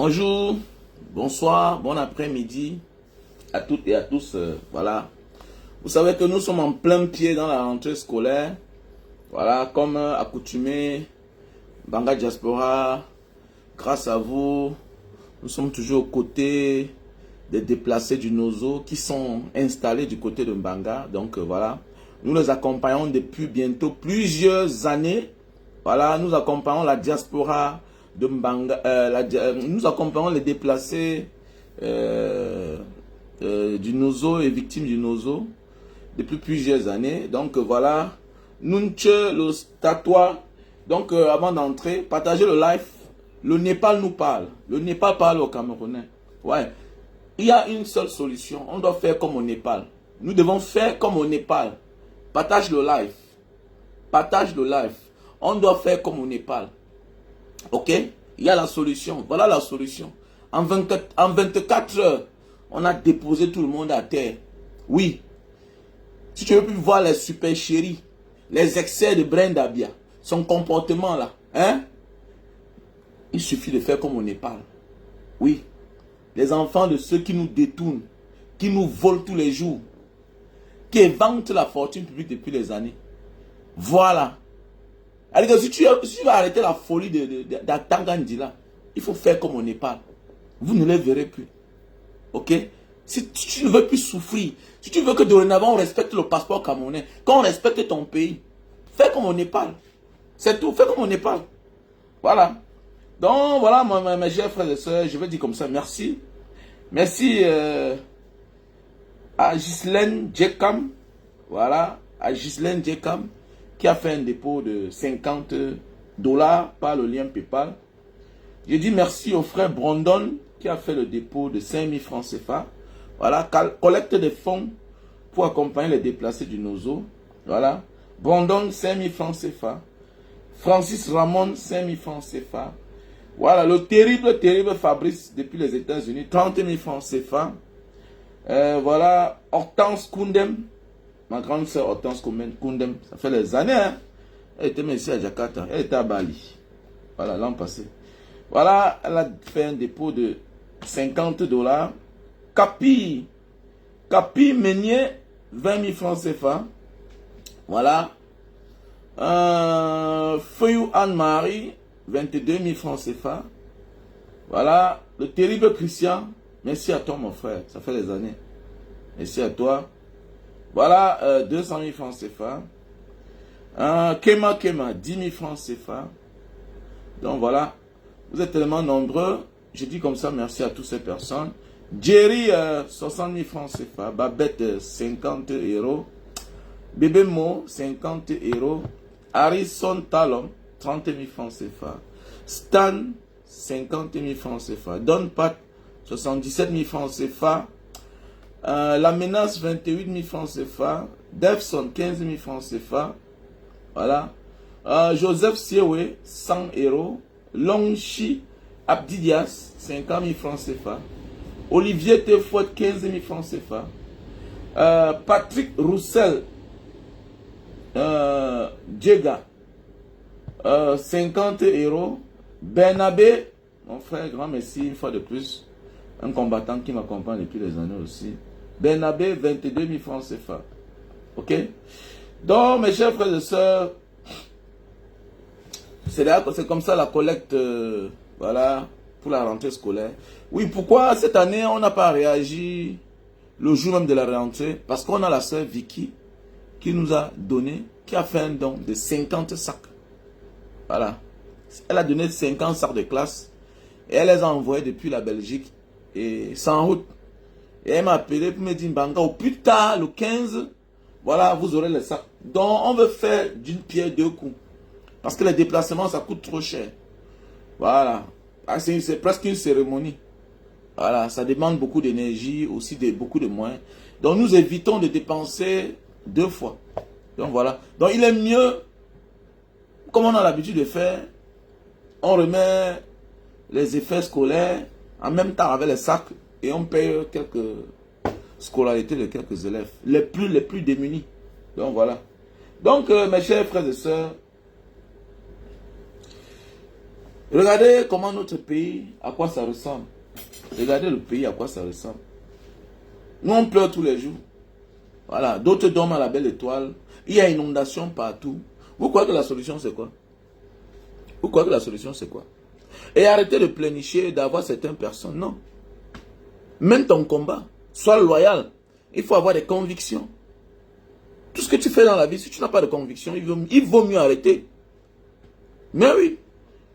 Bonjour, bonsoir, bon après-midi à toutes et à tous. Voilà. Vous savez que nous sommes en plein pied dans la rentrée scolaire. Voilà, comme accoutumé, Banga Diaspora, grâce à vous, nous sommes toujours aux côtés des déplacés du Nozo qui sont installés du côté de Mbanga. Donc voilà, nous les accompagnons depuis bientôt plusieurs années. Voilà, nous accompagnons la diaspora de Mbanga, nous accompagnons les déplacés du Nozo et victimes du Nozo depuis plusieurs années. Donc voilà, Nunche, le Tatoua. Donc avant d'entrer, partagez le live. Le Népal nous parle. Le Népal parle aux Camerounais. Ouais. Il y a une seule solution. On doit faire comme au Népal. Nous devons faire comme au Népal. Partage le live. Partage le live. On doit faire comme au Népal. Ok? Il y a la solution. Voilà la solution. En 24 heures, on a déposé tout le monde à terre. Oui. Si tu veux plus voir les super chéris, les excès de Brenda Bia, son comportement là, hein? Il suffit de faire comme au Népal. Oui. Les enfants de ceux qui nous détournent, qui nous volent tous les jours, qui éventent la fortune publique depuis des années. Voilà. Alors, si tu vas arrêter la folie d'Atangandi là, il faut faire comme au Népal. Vous ne les verrez plus. Ok? Si tu ne veux plus souffrir, si tu veux que dorénavant on respecte le passeport camerounais, qu'on respecte ton pays, fais comme au Népal. C'est tout, fais comme au Népal. Voilà. Donc voilà mes chers frères et sœurs, je vais dire comme ça, merci. Merci à Ghislaine Djekam, voilà, à Ghislaine Djekam, qui a fait un dépôt de $50 par le lien PayPal. Je dis merci au frère Brandon, qui a fait le dépôt de 5000 francs CFA. Voilà, collecte des fonds pour accompagner les déplacés du Nozo. Voilà, Brandon, 5000 francs CFA. Francis Ramon, 5000 francs CFA. Voilà, le terrible Fabrice, depuis les États-Unis, 30 000 francs CFA. Voilà, Hortense Koundem, ma grande sœur Hortense Koundem, ça fait des années, hein. Elle était ici à Jakarta, elle était à Bali. Voilà, l'an passé. Voilà, elle a fait un dépôt de $50. Capi Meunier, 20 000 francs CFA. Voilà. Feuillou Anne-Marie, 22 000 francs CFA. Voilà. Le terrible Christian, merci à toi mon frère, ça fait des années. Merci à toi. Voilà, 200 000 francs CFA. Kema, 10 000 francs CFA. Donc voilà, vous êtes tellement nombreux. Je dis comme ça, merci à toutes ces personnes. Jerry, 60 000 francs CFA. Babette, 50 €. Bébé Mo, 50 €. Harrison Talon, 30 000 francs CFA. Stan, 50 000 francs CFA. Don Pat, 77 000 francs CFA. La menace, 28 000 francs CFA. Devson, 15 000 francs CFA. Voilà. Joseph Siewe, 100 €. Longchi Abdidias, 50 000 francs CFA. Olivier Tefouet, 15 000 francs CFA. Patrick Roussel, Djega, 50 €. Bernabé, mon frère, grand merci une fois de plus. Un combattant qui m'accompagne depuis des années aussi. Bernabé, 22 000 francs CFA. Ok? Donc, mes chers frères et sœurs, c'est comme ça la collecte, voilà, pour la rentrée scolaire. Oui, pourquoi cette année on n'a pas réagi le jour même de la rentrée? Parce qu'on a la sœur Vicky qui nous a donné, qui a fait un don de 50 sacs. Voilà. Elle a donné 50 sacs de classe et elle les a envoyés depuis la Belgique et sans route. Et elle m'a appelé pour me dire, Banga, au plus tard, le 15, voilà, vous aurez les sacs. Donc, on veut faire d'une pierre deux coups. Parce que les déplacements, ça coûte trop cher. Voilà. C'est presque une cérémonie. Voilà, ça demande beaucoup d'énergie, aussi beaucoup de moyens. Donc, nous évitons de dépenser 2 fois. Donc, voilà. Donc, il est mieux, comme on a l'habitude de faire, on remet les effets scolaires en même temps avec les sacs et on paye quelques scolarités de quelques élèves, les plus démunis. Donc, voilà. Donc, mes chers frères et sœurs, Regardez comment notre pays, à quoi ça ressemble. Regardez le pays, à quoi ça ressemble. Nous, on pleure tous les jours. Voilà, d'autres dorment à la belle étoile. Il y a inondation partout. Vous croyez que la solution, c'est quoi? Vous croyez que la solution, c'est quoi? Et arrêtez de plénicher, d'avoir certaines personnes. Non. Mène ton combat. Sois loyal. Il faut avoir des convictions. Tout ce que tu fais dans la vie, si tu n'as pas de conviction, il vaut mieux arrêter. Mais oui.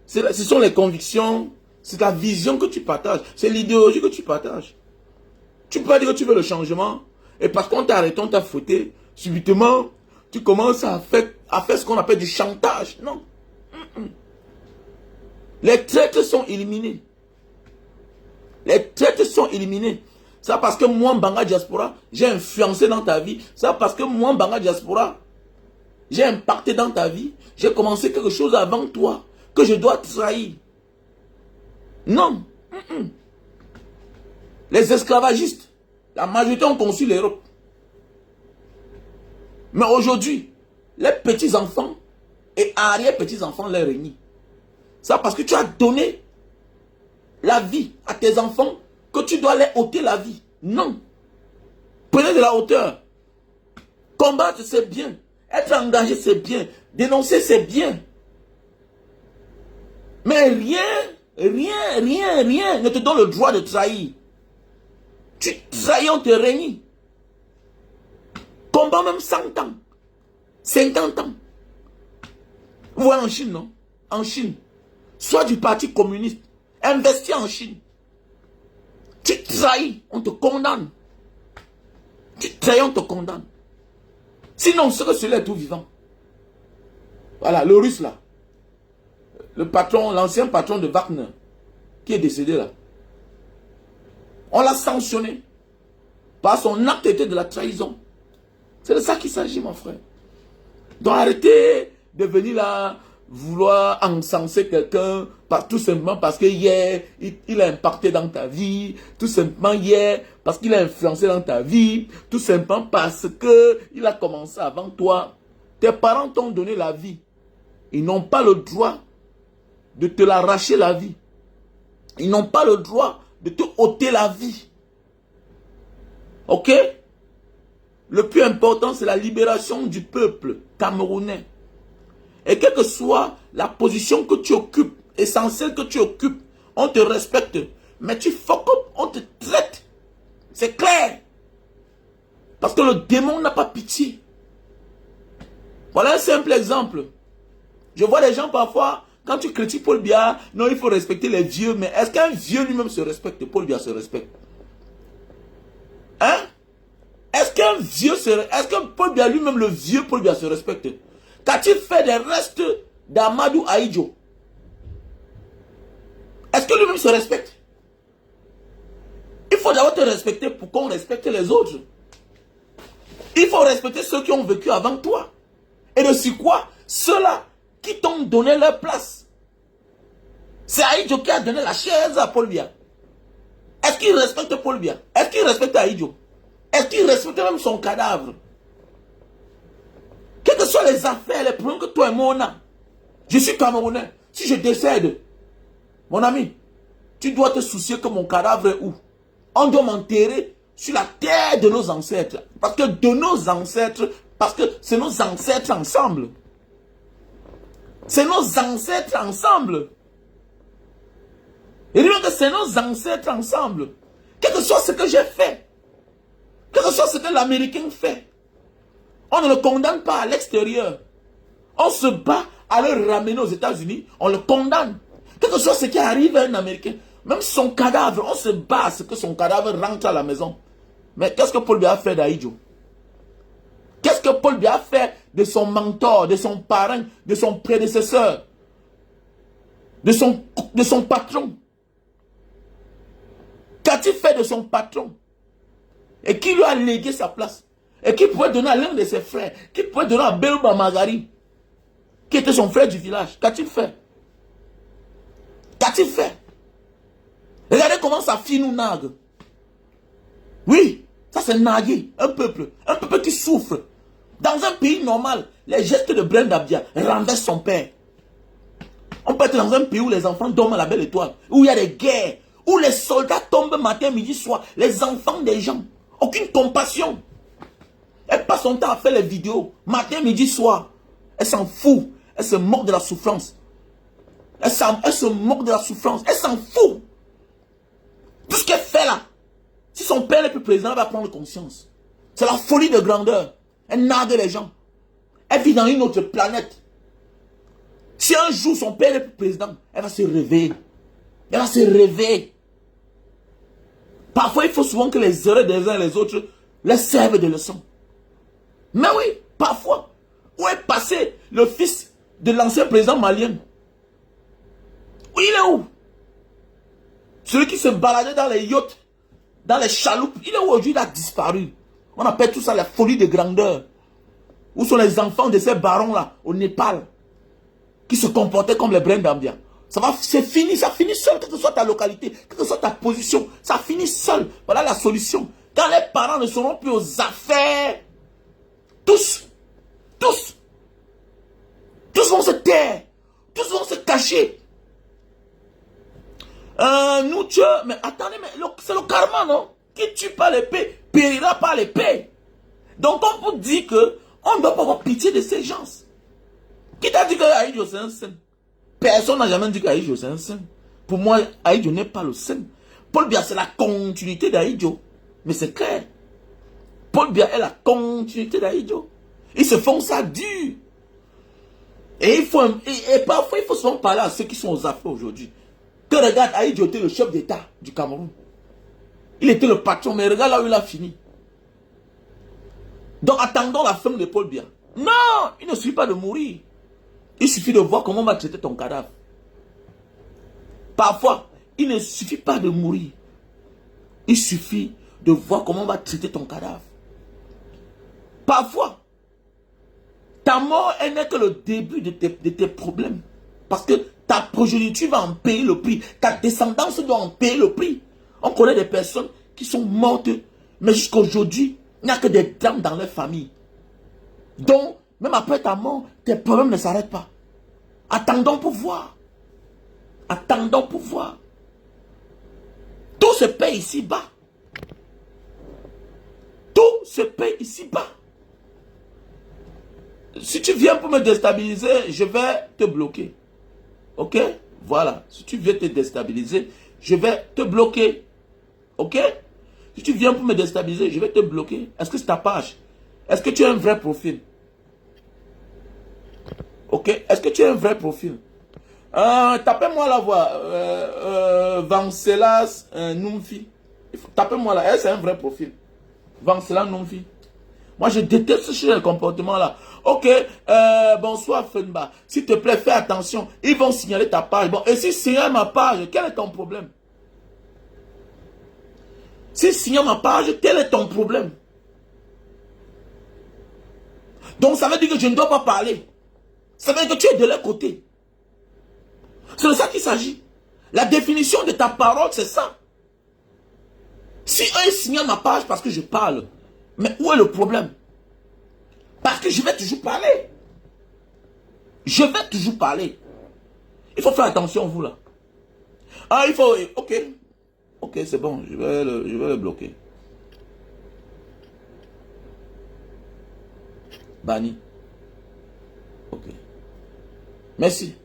Ce sont les convictions, c'est la vision que tu partages. C'est l'idéologie que tu partages. Tu peux pas dire que tu veux le changement. Et parce qu'on t'a arrêté, on t'a fouetté. Subitement, tu commences à faire ce qu'on appelle du chantage. Non. Les traites sont éliminés. Les traites sont éliminés. Ça parce que moi, Mbanga Diaspora, j'ai influencé dans ta vie. Ça parce que moi, Mbanga Diaspora, j'ai impacté dans ta vie. J'ai commencé quelque chose avant toi que je dois trahir. Non. Les esclavagistes, la majorité ont conçu l'Europe. Mais aujourd'hui, les petits-enfants et arrière-petits-enfants les réunissent. Ça parce que tu as donné la vie à tes enfants, que tu dois les ôter la vie. Non. Prenez de la hauteur. Combattre, c'est bien. Être engagé, c'est bien. Dénoncer, c'est bien. Mais rien ne te donne le droit de trahir. Tu trahis, on te réunit. Combat même 100 ans. 50 ans. Vous voyez en Chine, non? En Chine. Soit du parti communiste. Investis en Chine. Tu trahis, on te condamne. Tu trahis, on te condamne. Sinon, ce que celui est tout vivant. Voilà, le russe là. Le patron, l'ancien patron de Wagner, qui est décédé là. On l'a sanctionné. Par son acte était de la trahison. C'est de ça qu'il s'agit, mon frère. Donc arrêtez de venir là, vouloir encenser quelqu'un, tout simplement parce que hier, il a impacté dans ta vie, tout simplement hier, parce qu'il a influencé dans ta vie, tout simplement parce que il a commencé avant toi. Tes parents t'ont donné la vie. Ils n'ont pas le droit de te l'arracher la vie. Ils n'ont pas le droit de te ôter la vie. Ok? Le plus important, c'est la libération du peuple camerounais. Et quelle que soit la position que tu occupes, essentielle que tu occupes, on te respecte. Mais tu fuck up, on te traite. C'est clair. Parce que le démon n'a pas pitié. Voilà un simple exemple. Je vois des gens parfois, quand tu critiques Paul Biya, non, il faut respecter les vieux. Mais est-ce qu'un vieux lui-même se respecte? Paul Biya se respecte. Hein? Est-ce que Paul Biya lui-même, le vieux Paul Biya se respecte? Qu'a-t-il fait des restes d'Amadou Ahidjo? Est-ce que lui-même se respecte? Il faut d'abord te respecter pour qu'on respecte les autres. Il faut respecter ceux qui ont vécu avant toi. Et de ce quoi? Ceux-là qui t'ont donné leur place. C'est Ahidjo qui a donné la chaise à Paul Biya. Est-ce qu'il respecte Paul Biya? Est-ce qu'il respecte Ahidjo? Est-ce qu'il respecte même son cadavre? Quelles que soient les affaires, les problèmes que toi et moi on a. Je suis Camerounais. Si je décède, mon ami, tu dois te soucier que mon cadavre est où? On doit m'enterrer sur la terre de nos ancêtres. Parce que de nos ancêtres, parce que c'est nos ancêtres ensemble. C'est nos ancêtres ensemble. Et dis-moi que c'est nos ancêtres ensemble. Quel que soit ce que j'ai fait, quel que soit ce que l'Américain fait, on ne le condamne pas à l'extérieur. On se bat à le ramener aux États-Unis, on le condamne. Quel que soit ce qui arrive à un Américain, même son cadavre, on se bat à ce que son cadavre rentre à la maison. Mais qu'est-ce que Paul Biya a fait d'Ahidjo? Qu'est-ce que Paul Biya a fait de son mentor, de son parrain, de son prédécesseur, de son patron? Qu'a-t-il fait de son patron? Et qui lui a légué sa place? Et qui pouvait donner à l'un de ses frères? Qui pouvait donner à Belouba Magari, qui était son frère du village? Qu'a-t-il fait? Qu'a-t-il fait? Regardez comment sa fille nous nague. Oui, ça c'est naguer un peuple qui souffre. Dans un pays normal, les gestes de Brenda Biya renversent son père. On peut être dans un pays où les enfants dorment à la belle étoile, où il y a des guerres, où les soldats tombent matin, midi, soir, les enfants des gens. Aucune compassion. Elle passe son temps à faire les vidéos, matin, midi, soir. Elle s'en fout. Elle se moque de la souffrance. Elle se moque de la souffrance. Elle s'en fout. Tout ce qu'elle fait là, si son père n'est plus président, elle va prendre conscience. C'est la folie de grandeur. Elle nargue les gens. Elle vit dans une autre planète. Si un jour son père n'est plus président, elle va se réveiller. Elle va se réveiller. Parfois, il faut souvent que les erreurs des uns et des autres les servent de leçon. Mais oui, parfois. Où est passé le fils de l'ancien président malien? Oui, il est où? Celui qui se baladait dans les yachts, dans les chaloupes, il est où aujourd'hui? Il a disparu. On appelle tout ça la folie de grandeur. Où sont les enfants de ces barons-là, au Népal, qui se comportaient comme les brins d'Ambia? C'est fini, ça finit seul, quelle que soit ta localité, quelle que soit ta position, ça finit seul. Voilà la solution. Quand les parents ne seront plus aux affaires, tous vont se taire, tous vont se cacher. Nous, Dieu, mais attendez, mais c'est le karma, non? Qui tue par l'épée, périra par l'épée. Donc on vous dit que on ne doit pas avoir pitié de ces gens. Qui t'a dit que Aïdjo c'est un saint? Personne n'a jamais dit qu'Aïdjo c'est un saint. Pour moi, Aïdjo n'est pas le saint. Paul Biya, c'est la continuité d'Aïdjo. Mais c'est clair. Paul Biya est la continuité d'Aïdjo. Ils se font ça dur. Et parfois, il faut souvent parler à ceux qui sont aux affaires aujourd'hui. Que regarde, Aïdjo était le chef d'État du Cameroun. Il était le patron, mais regarde là où il a fini. Donc attendons la fin de Paul Biya. Non, il ne suffit pas de mourir. Il suffit de voir comment on va traiter ton cadavre. Parfois, il ne suffit pas de mourir. Il suffit de voir comment on va traiter ton cadavre. Parfois, ta mort n'est que le début de tes problèmes. Parce que ta progéniture va en payer le prix. Ta descendance doit en payer le prix. On connaît des personnes qui sont mortes, mais jusqu'à aujourd'hui, il n'y a que des drames dans leur famille. Donc, même après ta mort, tes problèmes ne s'arrêtent pas. Attendons pour voir. Attendons pour voir. Tout se paye ici-bas. Tout se paye ici-bas. Si tu viens pour me déstabiliser, je vais te bloquer. Ok? Voilà. Si tu viens te déstabiliser, je vais te bloquer. Ok? Si tu viens pour me déstabiliser, je vais te bloquer. Est-ce que c'est ta page? Est-ce que tu as un vrai profil? Ok? Est-ce que tu as un vrai profil? Tapez-moi la voix. Vancelas Numfi. Tapez-moi là. C'est un vrai profil. Vancelas Numfi. Moi, je déteste ce comportement-là. Ok, bonsoir Fenba. S'il te plaît, fais attention. Ils vont signaler ta page. Bon, et s'ils signalent ma page, quel est ton problème? S'ils signalent ma page, quel est ton problème? Donc, ça veut dire que je ne dois pas parler. Ça veut dire que tu es de leur côté. C'est de ça qu'il s'agit. La définition de ta parole, c'est ça. Si eux signalent ma page parce que je parle, mais où est le problème? Parce que je vais toujours parler. Je vais toujours parler. Il faut faire attention, vous là. Ah, il faut... Ok. Ok, c'est bon. Je vais le bloquer. Banni. Ok. Merci.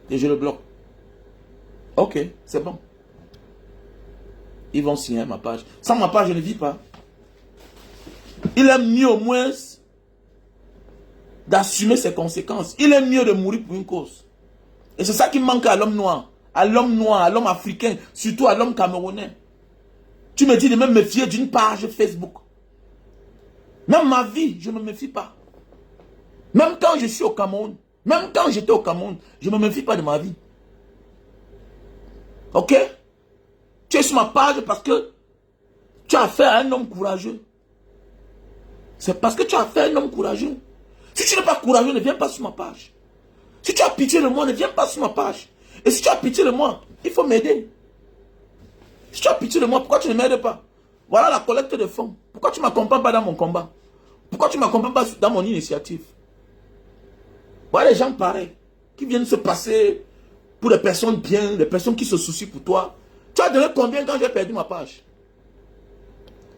Et je le bloque. Ok, c'est bon. Ils vont signer ma page. Sans ma page, je ne vis pas. Il est mieux au moins d'assumer ses conséquences. Il est mieux de mourir pour une cause. Et c'est ça qui manque à l'homme noir, à l'homme africain, surtout à l'homme camerounais. Tu me dis de me méfier d'une page Facebook. Même ma vie, je ne me méfie pas. Même quand je suis au Cameroun, même quand j'étais au Cameroun, je ne me méfie pas de ma vie. Ok? Tu es sur ma page parce que tu as affaire à un homme courageux. C'est parce que tu as affaire à un homme courageux. Si tu n'es pas courageux, ne viens pas sur ma page. Si tu as pitié de moi, ne viens pas sur ma page. Et si tu as pitié de moi, il faut m'aider. Si tu as pitié de moi, pourquoi tu ne m'aides pas? Voilà la collecte de fonds. Pourquoi tu ne m'accompagnes pas dans mon combat? Pourquoi tu ne m'accompagnes pas dans mon initiative? Voilà les gens pareils, qui viennent se passer pour des personnes bien, des personnes qui se soucient pour toi. Tu as donné combien quand j'ai perdu ma page?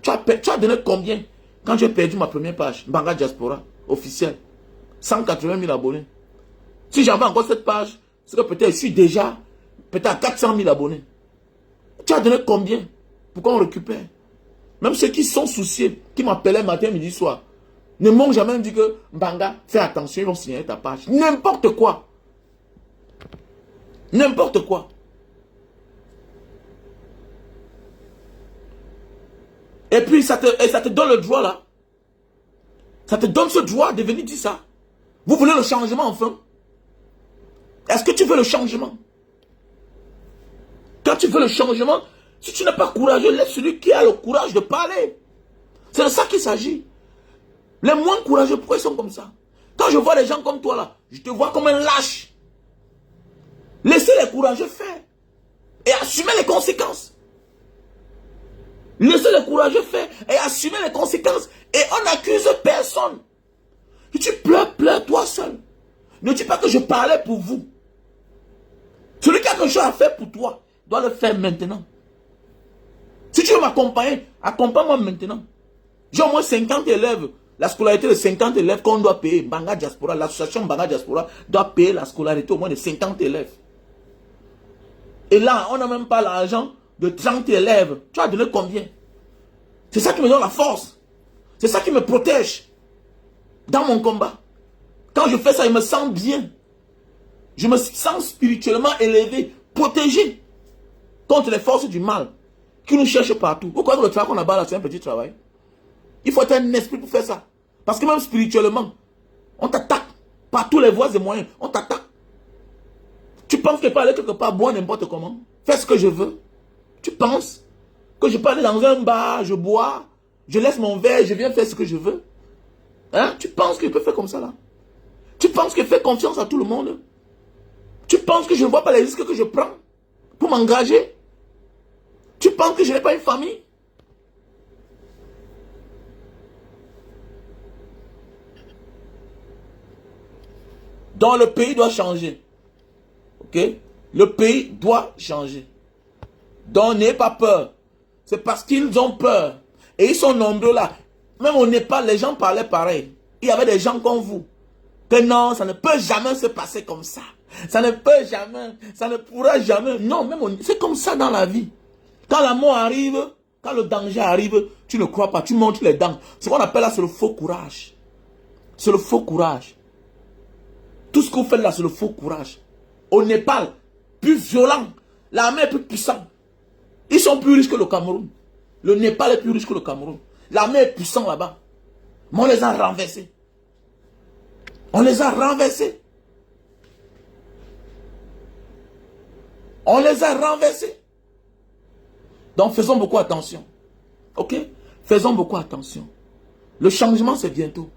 Tu as donné combien quand j'ai perdu ma première page, Mbanga Diaspora, officielle? 180 000 abonnés. Si j'avais encore cette page, c'est que peut-être je suis déjà peut-être à 400 000 abonnés. Tu as donné combien pour qu'on récupère? Même ceux qui sont souciés, qui m'appelaient matin, midi, soir, ne m'ont jamais dit que Mbanga, fais attention, ils vont signaler ta page. N'importe quoi. N'importe quoi. Et puis ça te donne le droit là. Ça te donne ce droit de venir dire ça. Vous voulez le changement enfin? Est-ce que tu veux le changement? Quand tu veux le changement, si tu n'es pas courageux, laisse celui qui a le courage de parler. C'est de ça qu'il s'agit. Les moins courageux, pourquoi ils sont comme ça? Quand je vois des gens comme toi là, je te vois comme un lâche. Laissez les courageux faire. Et assumer les conséquences. Laissez les courageux faire et assumer les conséquences. Et on n'accuse personne. Si tu pleures, pleure toi seul. Ne dis pas que je parlais pour vous. Celui qui a quelque chose à faire pour toi doit le faire maintenant. Si tu veux m'accompagner, accompagne-moi maintenant. J'ai au moins 50 élèves. La scolarité de 50 élèves qu'on doit payer. Mbanga Diaspora, l'association Mbanga Diaspora doit payer la scolarité au moins de 50 élèves. Et là, on n'a même pas l'argent de 30 élèves. Tu as donné combien? C'est ça qui me donne la force. C'est ça qui me protège dans mon combat. Quand je fais ça, je me sens bien. Je me sens spirituellement élevé, protégé contre les forces du mal qui nous cherchent partout. Vous croyez que le travail qu'on a là, c'est un petit travail? Il faut être un esprit pour faire ça. Parce que même spirituellement, on t'attaque par tous les voies et moyens. On t'attaque. Tu penses que je peux aller quelque part boire n'importe comment? Faire ce que je veux? Tu penses que je peux aller dans un bar, je bois, je laisse mon verre, je viens faire ce que je veux? Hein? Tu penses que je peux faire comme ça là? Tu penses que je fais confiance à tout le monde? Tu penses que je ne vois pas les risques que je prends pour m'engager? Tu penses que je n'ai pas une famille? Donc le pays doit changer. Ok? Le pays doit changer. Donc n'ayez pas peur. C'est parce qu'ils ont peur. Et ils sont nombreux là. Même au Népal, les gens parlaient pareil. Il y avait des gens comme vous. Que non, ça ne peut jamais se passer comme ça. Ça ne peut jamais, ça ne pourra jamais. Non, même c'est comme ça dans la vie. Quand la mort arrive, quand le danger arrive, tu ne crois pas, tu montes les dents. Ce qu'on appelle là, c'est le faux courage. C'est le faux courage. Tout ce que vous faites là, c'est le faux courage. Au Népal, plus violent, l'armée est plus puissante. Ils sont plus riches que le Cameroun. Le Népal est plus riche que le Cameroun. L'armée est puissante là-bas. Mais on les a renversés. On les a renversés. On les a renversés. Donc faisons beaucoup attention. Ok? Faisons beaucoup attention. Le changement, c'est bientôt.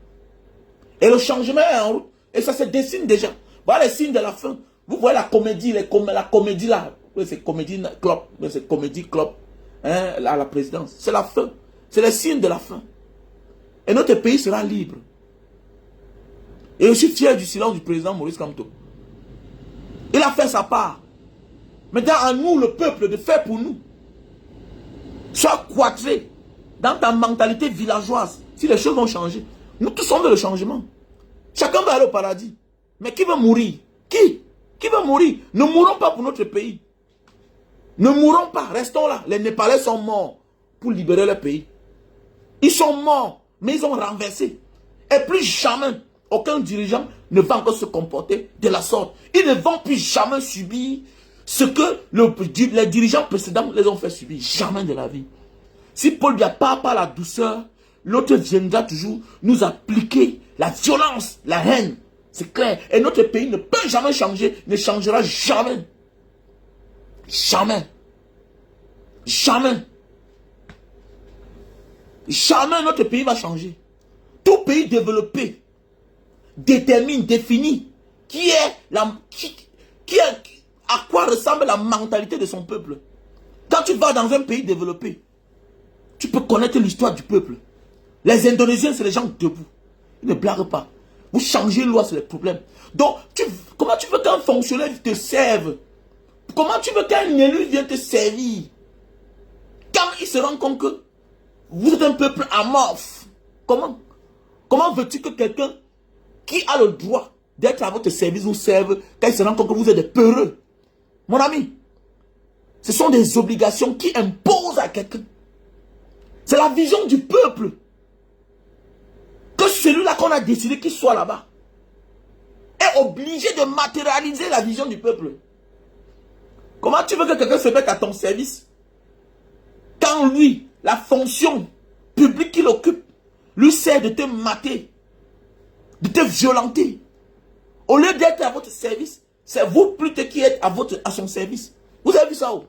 Et le changement est en route. Et ça se dessine déjà. Voilà les signes de la fin. Vous voyez la comédie, la comédie là. C'est comédie club. C'est comédie club. Hein, à la présidence. C'est la fin. C'est les signes de la fin. Et notre pays sera libre. Et je suis fier du silence du président Maurice Kamto. Il a fait sa part. Maintenant, à nous, le peuple, de faire pour nous. Sois cloîtré dans ta mentalité villageoise. Si les choses vont changer. Nous tous on veut le changement. Chacun va aller au paradis. Mais qui va mourir? Qui va mourir? Ne mourons pas pour notre pays. Ne mourons pas. Restons là. Les Népalais sont morts pour libérer le pays. Ils sont morts, mais ils ont renversé. Et plus jamais, aucun dirigeant ne va encore se comporter de la sorte. Ils ne vont plus jamais subir ce que les dirigeants précédents les ont fait subir. Jamais de la vie. Si Paul Biya part par la douceur, l'autre viendra toujours nous appliquer la violence, la haine. C'est clair. Et notre pays ne peut jamais changer, ne changera jamais. Jamais. Jamais. Jamais notre pays va changer. Tout pays développé détermine, définit qui est à quoi ressemble la mentalité de son peuple. Quand tu vas dans un pays développé, tu peux connaître l'histoire du peuple. Les Indonésiens, c'est les gens debout. Ils ne blaguent pas. Vous changez loi, c'est le problème. Donc, comment tu veux qu'un fonctionnaire te serve? Comment tu veux qu'un élu vienne te servir? Quand il se rend compte que vous êtes un peuple amorphe. Comment veux-tu que quelqu'un qui a le droit d'être à votre service vous serve quand il se rend compte que vous êtes des peureux? Mon ami, ce sont des obligations qui imposent à quelqu'un. C'est la vision du peuple. Que celui-là qu'on a décidé qu'il soit là-bas est obligé de matérialiser la vision du peuple. Comment tu veux que quelqu'un se mette à ton service quand lui, la fonction publique qu'il occupe, lui sert de te mater, de te violenter? Au lieu d'être à votre service, c'est vous plutôt qui êtes à son service. Vous avez vu ça où?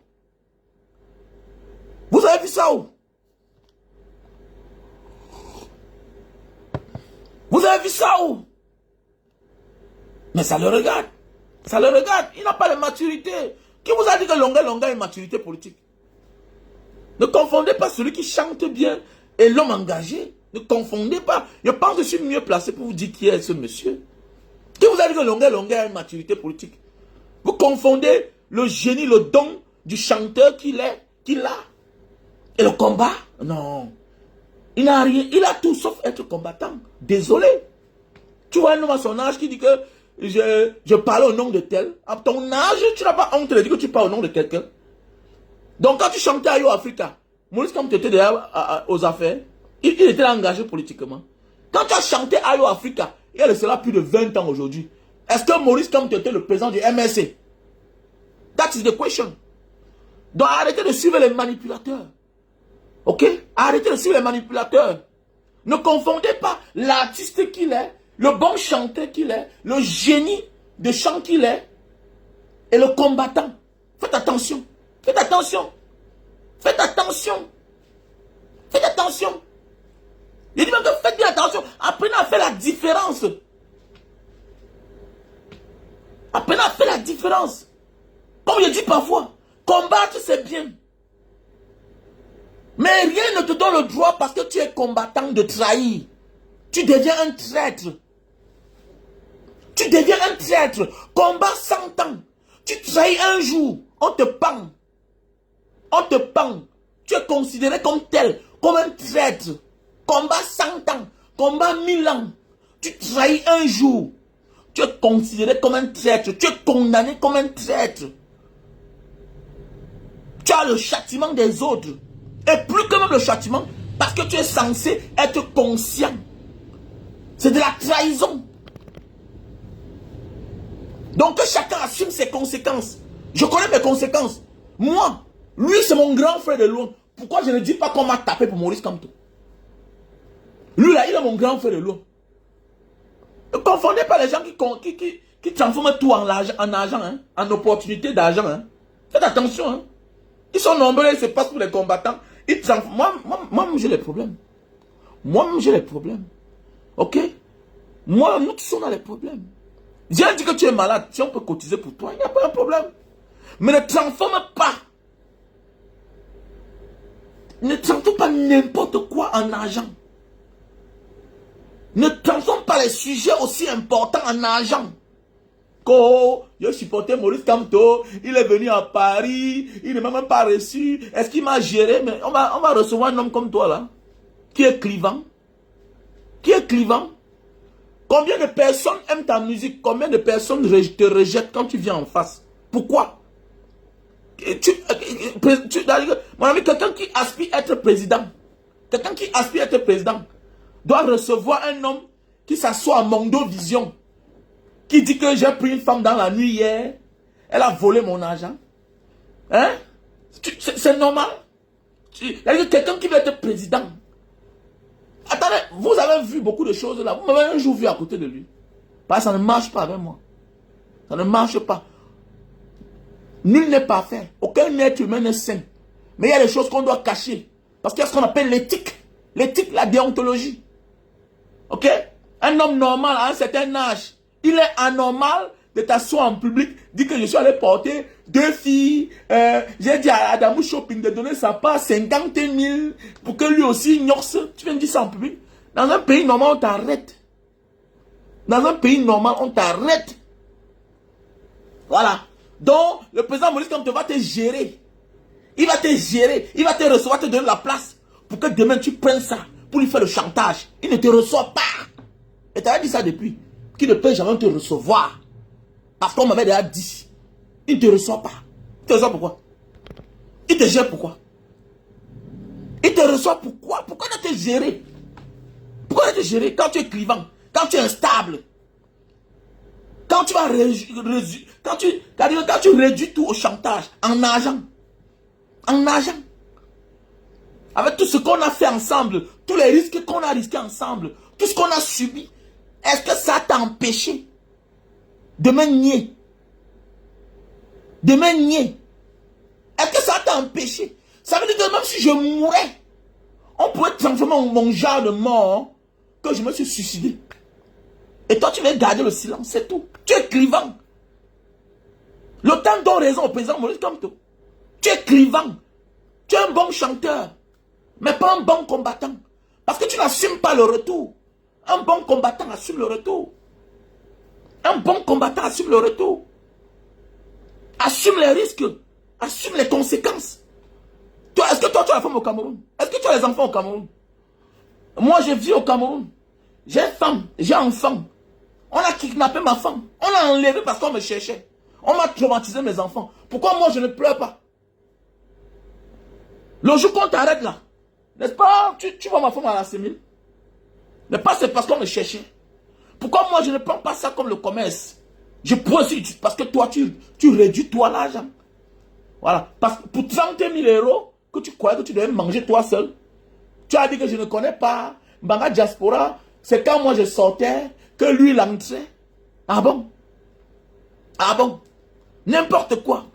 Vous avez vu ça où? Vous avez vu ça où? Mais ça le regarde. Ça le regarde. Il n'a pas de maturité. Qui vous a dit que longueur est une maturité politique? Ne confondez pas celui qui chante bien et l'homme engagé. Ne confondez pas. Je pense que je suis mieux placé pour vous dire qui est ce monsieur. Qui vous a dit que longueur a une maturité politique? Vous confondez le génie, le don du chanteur qu'il a. Et le combat? Non. Il n'a rien. Il a tout sauf être combattant. Désolé. Tu vois un homme à son âge qui dit que je parle au nom de tel. À ton âge, tu n'as pas honte de dire que tu parles au nom de quelqu'un. Donc quand tu chantais à Yo Africa, Maurice Kamto était déjà aux affaires. Il était engagé politiquement. Quand tu as chanté à Yo Africa, il y a cela plus de 20 ans aujourd'hui. Est-ce que Maurice Kamto était le président du MSC? That is the question. Donc arrêtez de suivre les manipulateurs. Ok? Arrêtez de suivre les manipulateurs. Ne confondez pas l'artiste qu'il est, le bon chanteur qu'il est, le génie de chant qu'il est, et le combattant. Faites attention. Faites attention. Faites attention. Faites attention. Je dis même que faites bien attention. Apprenez à faire la différence. Apprenez à faire la différence. Comme je dis parfois, combattre c'est bien. Mais rien ne te donne le droit parce que tu es combattant de trahir. Tu deviens un traître. Tu deviens un traître. Combat 100 ans. Tu trahis un jour. On te pend. On te pend. Tu es considéré comme tel. Comme un traître. Combat 100 ans. Combat 1000 ans. Tu trahis un jour. Tu es considéré comme un traître. Tu es condamné comme un traître. Tu as le châtiment des autres. Et plus que même le châtiment, parce que tu es censé être conscient. C'est de la trahison. Donc que chacun assume ses conséquences. Je connais mes conséquences. Moi, lui c'est mon grand frère de loin. Pourquoi je ne dis pas qu'on m'a tapé pour Maurice Kamto? Lui là, il est mon grand frère de loin. Ne confondez pas les gens qui transforment tout en argent, hein, en opportunité d'argent. Hein. Faites attention. Hein. Ils sont nombreux, ils se passent pour les combattants. Moi, j'ai les problèmes. Moi-même, j'ai les problèmes. Ok? Moi, nous tous, on a les problèmes. J'ai dit que tu es malade. Si on peut cotiser pour toi, il n'y a pas un problème. Mais ne transforme pas. Ne transforme pas n'importe quoi en argent. Ne transforme pas les sujets aussi importants en argent. Oh, je supportais Maurice Kamto, il est venu à Paris, il ne m'a même pas reçu. Est-ce qu'il m'a géré? Mais on va recevoir un homme comme toi là, qui est clivant. Qui est clivant. Combien de personnes aiment ta musique? Combien de personnes te rejettent quand tu viens en face? Pourquoi? Mon ami, quelqu'un qui aspire à être président, doit recevoir un homme qui s'assoit à Mondo Vision, qui dit que j'ai pris une femme dans la nuit hier, elle a volé mon argent. Hein? C'est normal. Quelqu'un qui veut être président. Attendez, vous avez vu beaucoup de choses là. Vous m'avez un jour vu à côté de lui. Parce que ça ne marche pas avec moi. Ça ne marche pas. Nul n'est parfait. Aucun être humain n'est saint. Mais il y a des choses qu'on doit cacher. Parce qu'il y a ce qu'on appelle l'éthique. L'éthique, la déontologie. Ok? Un homme normal à un certain âge, il est anormal de t'asseoir en public, dire que je suis allé porter 2 filles, j'ai dit à Adamou Shopping de donner sa part 50 000 pour que lui aussi ignorce. Tu viens de dire ça en public. Dans un pays normal, on t'arrête. Dans un pays normal, on t'arrête. Voilà. Donc, le président Maurice Kamto va te gérer. Il va te gérer. Il va te recevoir, te donner la place. Pour que demain, tu prennes ça. Pour lui faire le chantage. Il ne te reçoit pas. Et tu as dit ça depuis. Qu'il ne peut jamais te recevoir. Parce qu'on m'avait déjà dit. Il ne te reçoit pas. Il te reçoit pourquoi? Il te gère pourquoi? Il te reçoit pourquoi? Pourquoi il doit te gérer? Pourquoi il doit te gérer quand tu es clivant? Quand tu es instable? Quand tu vas quand tu réduis tout au chantage, en argent. En argent. Avec tout ce qu'on a fait ensemble, tous les risques qu'on a risqués ensemble, tout ce qu'on a subi, est-ce que ça t'a empêché de me nier? De me nier? Est-ce que ça t'a empêché? Ça veut dire que même si je mourais, on pourrait transformer mon genre de mort que je me suis suicidé. Et toi, tu veux garder le silence, c'est tout. Tu es clivant. L'OTAN donne raison au président Maurice Kamto. Tu es clivant. Tu es un bon chanteur, mais pas un bon combattant. Parce que tu n'assumes pas le retour. Un bon combattant assume le retour. Un bon combattant assume le retour. Assume les risques. Assume les conséquences. Est-ce que toi, tu as la femme au Cameroun? Est-ce que tu as les enfants au Cameroun? Moi, je vis au Cameroun. J'ai femme, j'ai enfant. On a kidnappé ma femme. On l'a enlevé parce qu'on me cherchait. On m'a traumatisé mes enfants. Pourquoi moi, je ne pleure pas? Le jour qu'on t'arrête là, n'est-ce pas? Tu vois ma femme à la sémile? Mais pas c'est parce qu'on me cherchait. Pourquoi moi, je ne prends pas ça comme le commerce? Je pourrais aussi, parce que toi, tu réduis toi l'argent. Voilà. Parce que pour 30 000 € que tu croyais que tu devais manger toi seul, tu as dit que je ne connais pas Mbanga Diaspora. C'est quand moi je sortais que lui il entrait. Ah bon? Ah bon? N'importe quoi.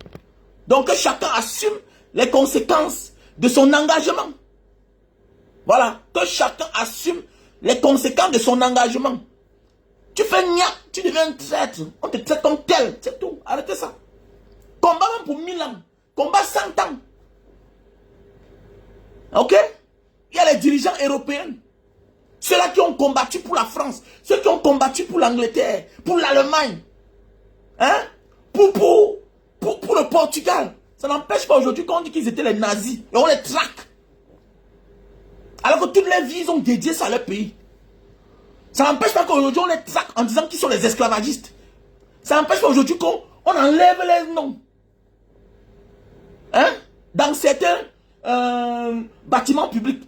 Donc que chacun assume les conséquences de son engagement. Voilà. Que chacun assume les conséquences de son engagement. Tu fais nia, tu deviens un traître. On te traite comme tel. C'est tout. Arrêtez ça. Combat même pour 1000 ans. Combat 100 ans. Ok? Il y a les dirigeants européens. Ceux-là qui ont combattu pour la France. Ceux qui ont combattu pour l'Angleterre. Pour l'Allemagne. Hein? Pour le Portugal. Ça n'empêche pas aujourd'hui qu'on dit qu'ils étaient les nazis. Et on les traque. Alors que toutes les vies, ils ont dédié ça à leur pays. Ça n'empêche pas qu'aujourd'hui on les traque en disant qu'ils sont les esclavagistes. Ça n'empêche pas aujourd'hui qu'on enlève les noms. Hein? Dans certains bâtiments publics.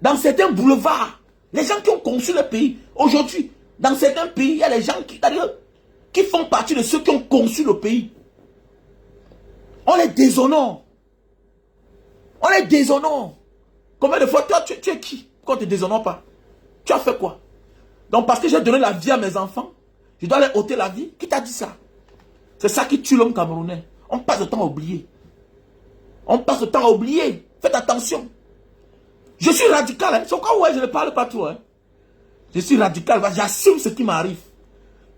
Dans certains boulevards. Les gens qui ont conçu le pays. Aujourd'hui, dans certains pays, il y a les gens qui font partie de ceux qui ont conçu le pays. On les déshonore. On les déshonore. Combien de fois, toi, tu es qui? Qu'on ne te déshonore pas? Tu as fait quoi? Donc parce que j'ai donné la vie à mes enfants, je dois leur ôter la vie? Qui t'a dit ça? C'est ça qui tue l'homme camerounais. On passe le temps à oublier. On passe le temps à oublier. Faites attention. Je suis radical. Hein. C'est pourquoi ouais, je ne parle pas trop. Hein. Je suis radical. J'assume ce qui m'arrive.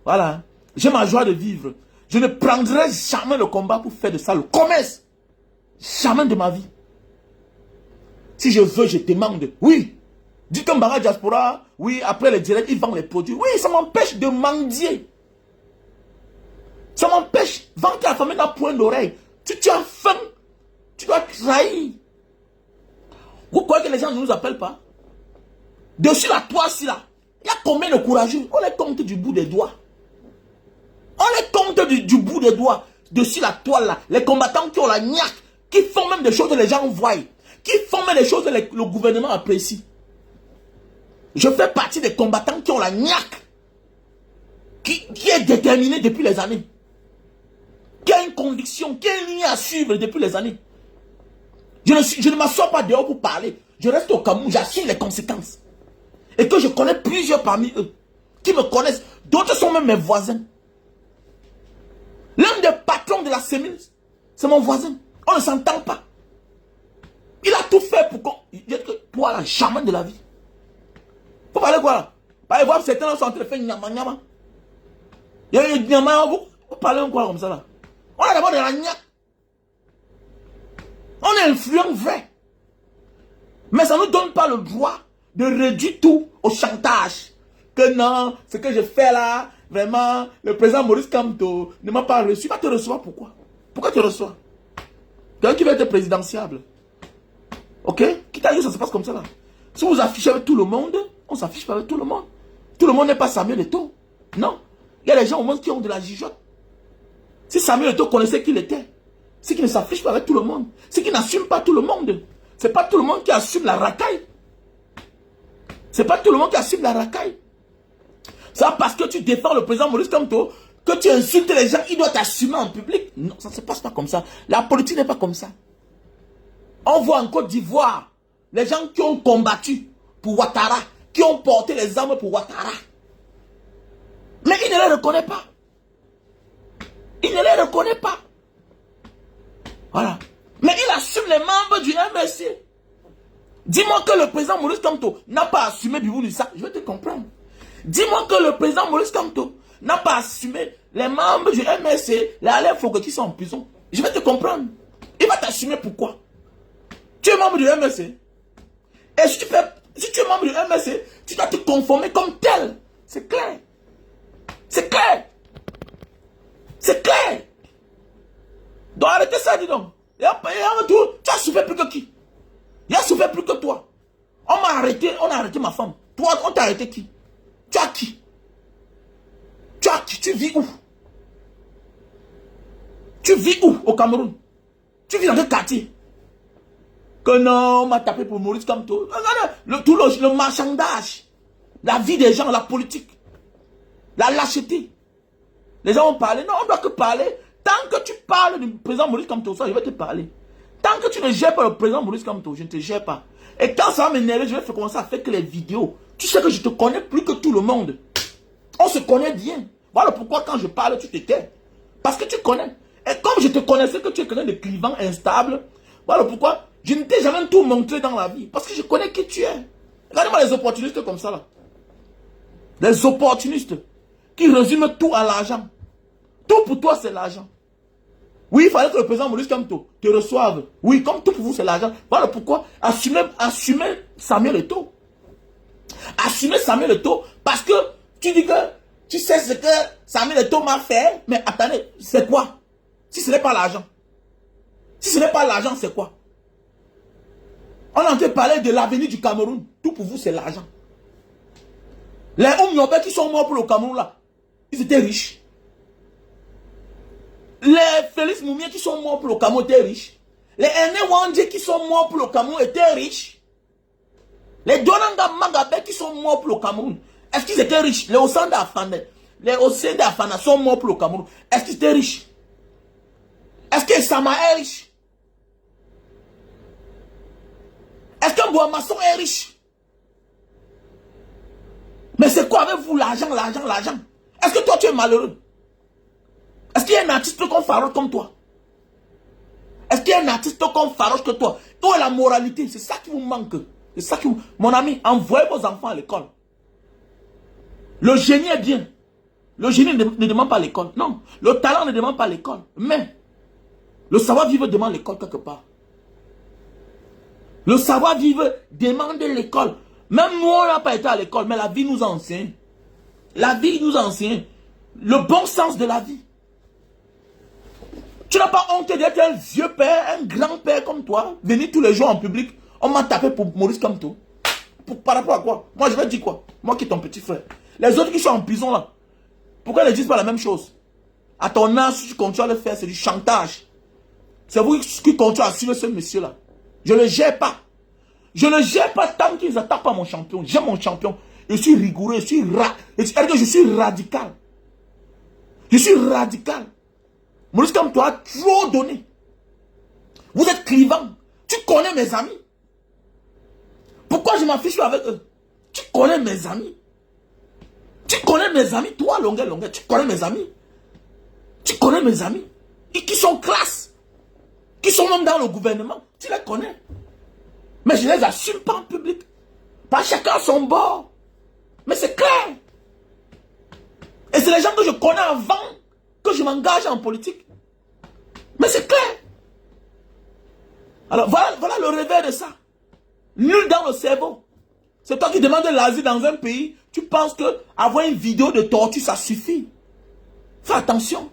Voilà. J'ai ma joie de vivre. Je ne prendrai jamais le combat pour faire de ça le commerce. Jamais de ma vie. Si je veux, je demande. Oui. Dites que Mbanga Diaspora, oui, après les directs, ils vendent les produits. Oui, ça m'empêche de mendier. Ça m'empêche. Vendre ta famille d'un point d'oreille. Tu as faim. Tu dois trahir. Vous croyez que les gens ne nous appellent pas? Dessus la toile, si là. Il y a combien de courageux? On les compte du bout des doigts. On les compte du bout des doigts. Dessus la toile là. Les combattants qui ont la niaque. Qui font même des choses que les gens voient. Qui font même des choses que le gouvernement apprécie. Je fais partie des combattants qui ont la niaque. Qui est déterminé depuis les années. Qui a une conviction. Qui a une ligne à suivre depuis les années. Je ne m'assois pas dehors pour parler. Je reste au Cameroun, j'assume les conséquences. Et que je connais plusieurs parmi eux. Qui me connaissent. D'autres sont même mes voisins. L'un des patrons de la sémile, c'est mon voisin. On ne s'entend pas. Il a tout fait pour qu'on... Toi là, jamais de la vie. Faut parler quoi là? Par voir certains là sont en train de faire nyama nyama. Il y a une nyama, vous parlez quoi comme ça là? On a d'abord de la nyama. On est influent vrai. Mais ça ne nous donne pas le droit de réduire tout au chantage. que non, ce que je fais là, vraiment, le président Maurice Kamto ne m'a pas reçu. Il va te recevoir pourquoi? Pourquoi tu reçois? Quelqu'un qui va être présidentiable. Ok? Qui t'a dit que ça se passe comme ça là? Si vous affichez avec tout le monde, on s'affiche pas avec tout le monde. Tout le monde n'est pas Samuel Eto'o. Non. Il y a des gens au monde qui ont de la gigote. Si Samuel Eto'o connaissait qui il était, c'est qu'il ne s'affiche pas avec tout le monde. C'est qu'il n'assume pas tout le monde. C'est pas tout le monde qui assume la racaille. C'est pas tout le monde qui assume la racaille. C'est parce que tu défends le président Maurice Kamto, que tu insultes les gens, il doit t'assumer en public. Non, ça ne se passe pas comme ça. La politique n'est pas comme ça. On voit en Côte d'Ivoire, les gens qui ont combattu pour Ouattara, qui ont porté les armes pour Ouattara. Mais il ne les reconnaît pas. Il ne les reconnaît pas. Voilà. Mais il assume les membres du MSC. Dis-moi que le président Maurice Kamto n'a pas assumé Bibou Lissa, je vais te comprendre. Dis-moi que le président Maurice Kamto n'a pas assumé les membres du MSC, les Alain Foucault qui sont en prison. Je vais te comprendre. Il va t'assumer pourquoi. Tu es membre du MSC. Et si tu es membre du MSC, tu dois te conformer comme tel. C'est clair. C'est clair. C'est clair. Donc arrêtez ça, dis donc. Et en retour, tu as souffert plus que qui? Il a souffert plus que toi. On m'a arrêté, on a arrêté ma femme. Toi, on t'a arrêté qui? Tu as qui? Tu as qui? Tu vis où? Tu vis où au Cameroun? Tu vis dans quel quartier? Que non, on m'a tapé pour Maurice Kamto. Regardez, tout le marchandage, la vie des gens, la politique, la lâcheté. Les gens ont parlé. Non, on ne doit que parler. Tant que tu parles du président Maurice Kamto, ça, je vais te parler. Tant que tu ne gères pas le président Maurice Kamto, je ne te gère pas. Et quand ça va m'énerver, je vais commencer à faire que les vidéos. Tu sais que je te connais plus que tout le monde. On se connaît bien. Voilà pourquoi quand je parle, tu te tais. Parce que tu connais. Et comme je te connaissais que tu es quelqu'un de clivant, instable, voilà pourquoi je ne t'ai jamais tout montré dans la vie. Parce que je connais qui tu es. Regardez-moi les opportunistes comme ça là. Les opportunistes qui résument tout à l'argent. Tout pour toi c'est l'argent. Oui, il fallait que le président Maurice Kamto te reçoive. Oui, comme tout pour vous c'est l'argent. Voilà pourquoi assumez Samuel Eto'o. Assumez Samuel Eto'o parce que tu dis que tu sais ce que Samuel Eto'o m'a fait. Mais attendez, c'est quoi? Si ce n'est pas l'argent. Si ce n'est pas l'argent, c'est quoi? On a entendu parler de l'avenir du Cameroun. Tout pour vous, c'est l'argent. Les Oumyobé qui sont morts pour le Cameroun, là, ils étaient riches. Les Félix Moumier qui sont morts pour le Cameroun étaient riches. Les Ene Wandje qui sont morts pour le Cameroun étaient riches. Les Donanga Magabé qui sont morts pour le Cameroun, est-ce qu'ils étaient riches? Les Osanda Afana, les Osenda Afana sont morts pour le Cameroun. Est-ce qu'ils étaient riches? Est-ce que Sama est riche? Est-ce qu'un Boamasson est riche? Mais c'est quoi avec vous l'argent, l'argent, l'argent? Est-ce que toi tu es malheureux? Est-ce qu'il y a un artiste comme Faroche comme toi? Est-ce qu'il y a un artiste comme Faroche que toi? Où est la moralité? C'est ça qui vous manque. C'est ça qui vous... Mon ami, envoyez vos enfants à l'école. Le génie est bien. Le génie ne demande pas l'école. Non. Le talent ne demande pas l'école. Mais le savoir-vivre demande l'école quelque part. Le savoir-vivre demande l'école. Même nous, on n'a pas été à l'école, mais la vie nous enseigne. La vie nous enseigne. Le bon sens de la vie. Tu n'as pas honte d'être un vieux père, un grand-père comme toi, venir tous les jours en public. On m'a tapé pour Maurice Kamto. Par rapport à quoi? Moi, je vais dire quoi? Moi qui est ton petit frère. Les autres qui sont en prison là, pourquoi ils ne disent pas la même chose? À ton âge, si tu continues à le faire, c'est du chantage. C'est vous qui continuez à suivre ce monsieur-là. Je ne le gère pas. Je ne le gère pas tant qu'ils n'attaquent pas mon champion. J'aime mon champion. Je suis rigoureux, je suis radical. Je suis radical. Maurice Kamto a trop donné. Vous êtes clivant. Tu connais mes amis. Pourquoi je m'affiche avec eux? Tu connais mes amis. Tu connais mes amis. Toi, longueur, tu connais mes amis. Tu connais mes amis. Et qui sont classe. Qui sont même dans le gouvernement. Tu les connais. Mais je ne les assume pas en public. Pas chacun à son bord. Mais c'est clair. Et c'est les gens que je connais avant que je m'engage en politique. Mais c'est clair. Alors voilà le revers de ça. Nul dans le cerveau. C'est toi qui demandes l'asile dans un pays. Tu penses que avoir une vidéo de torture, ça suffit. Fais attention.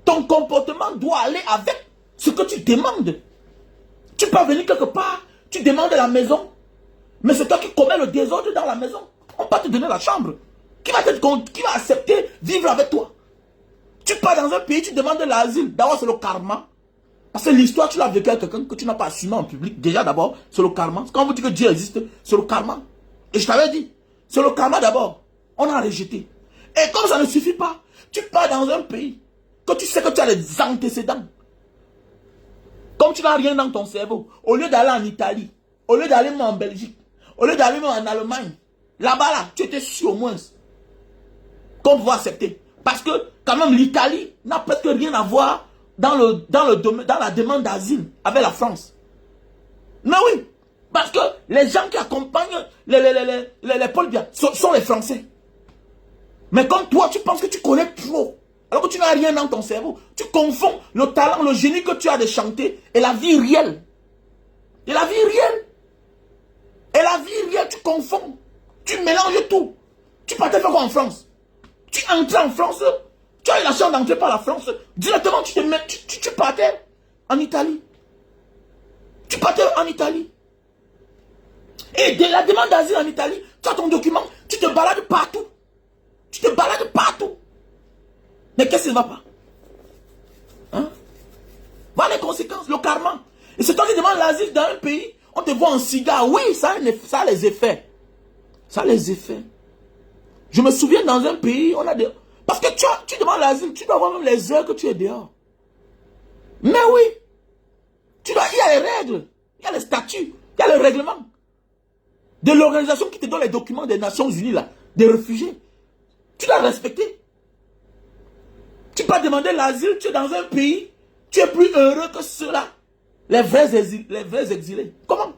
Ton comportement doit aller avec ce que tu demandes. Tu peux venir quelque part, tu demandes la maison, mais c'est toi qui commets le désordre dans la maison. On va te donner la chambre. Qui va accepter vivre avec toi? Tu pars dans un pays, tu demandes l'asile. D'abord, c'est le karma. Parce que l'histoire, tu l'as vécu avec quelqu'un que tu n'as pas assumé en public. Déjà, d'abord, c'est le karma. Quand on vous dit que Dieu existe, c'est le karma. Et je t'avais dit, c'est le karma d'abord. On a rejeté. Et comme ça ne suffit pas, tu pars dans un pays que tu sais que tu as des antécédents. Comme tu n'as rien dans ton cerveau, au lieu d'aller en Italie, au lieu d'aller en Belgique, au lieu d'aller en Allemagne, là-bas, là, tu étais sûr au moins qu'on pouvait accepter. Parce que, quand même, l'Italie n'a presque rien à voir dans la demande d'asile avec la France. Mais oui, parce que les gens qui accompagnent les Paul Biya sont les Français. Mais comme toi, tu penses que tu connais trop, alors que tu n'as rien dans ton cerveau, tu confonds le talent, le génie que tu as de chanter et la vie réelle. Et la vie réelle. Et la vie réelle, tu confonds. Tu mélanges tout. Tu partais faire quoi en France? Tu entres en France, tu as eu la chance d'entrer par la France, directement tu partais en Italie. Tu partais en Italie. Et de la demande d'asile en Italie, tu as ton document, tu te balades partout. Tu te balades partout. Mais qu'est-ce qui ne va pas? Hein? Voilà les conséquences, le karma. Et c'est toi qui demandes l'asile dans un pays, on te voit en cigare. Oui, ça a les effets. Ça a les effets. Je me souviens dans un pays, on a des... Parce que tu demandes l'asile, tu dois voir même les heures que tu es dehors. Mais oui. Il y a les règles, il y a les statuts, il y a le règlement. De l'organisation qui te donne les documents des Nations Unies, là, des réfugiés. Tu dois respecter. Tu peux demander l'asile, tu es dans un pays, tu es plus heureux que ceux-là. Les vrais exilés. Comment?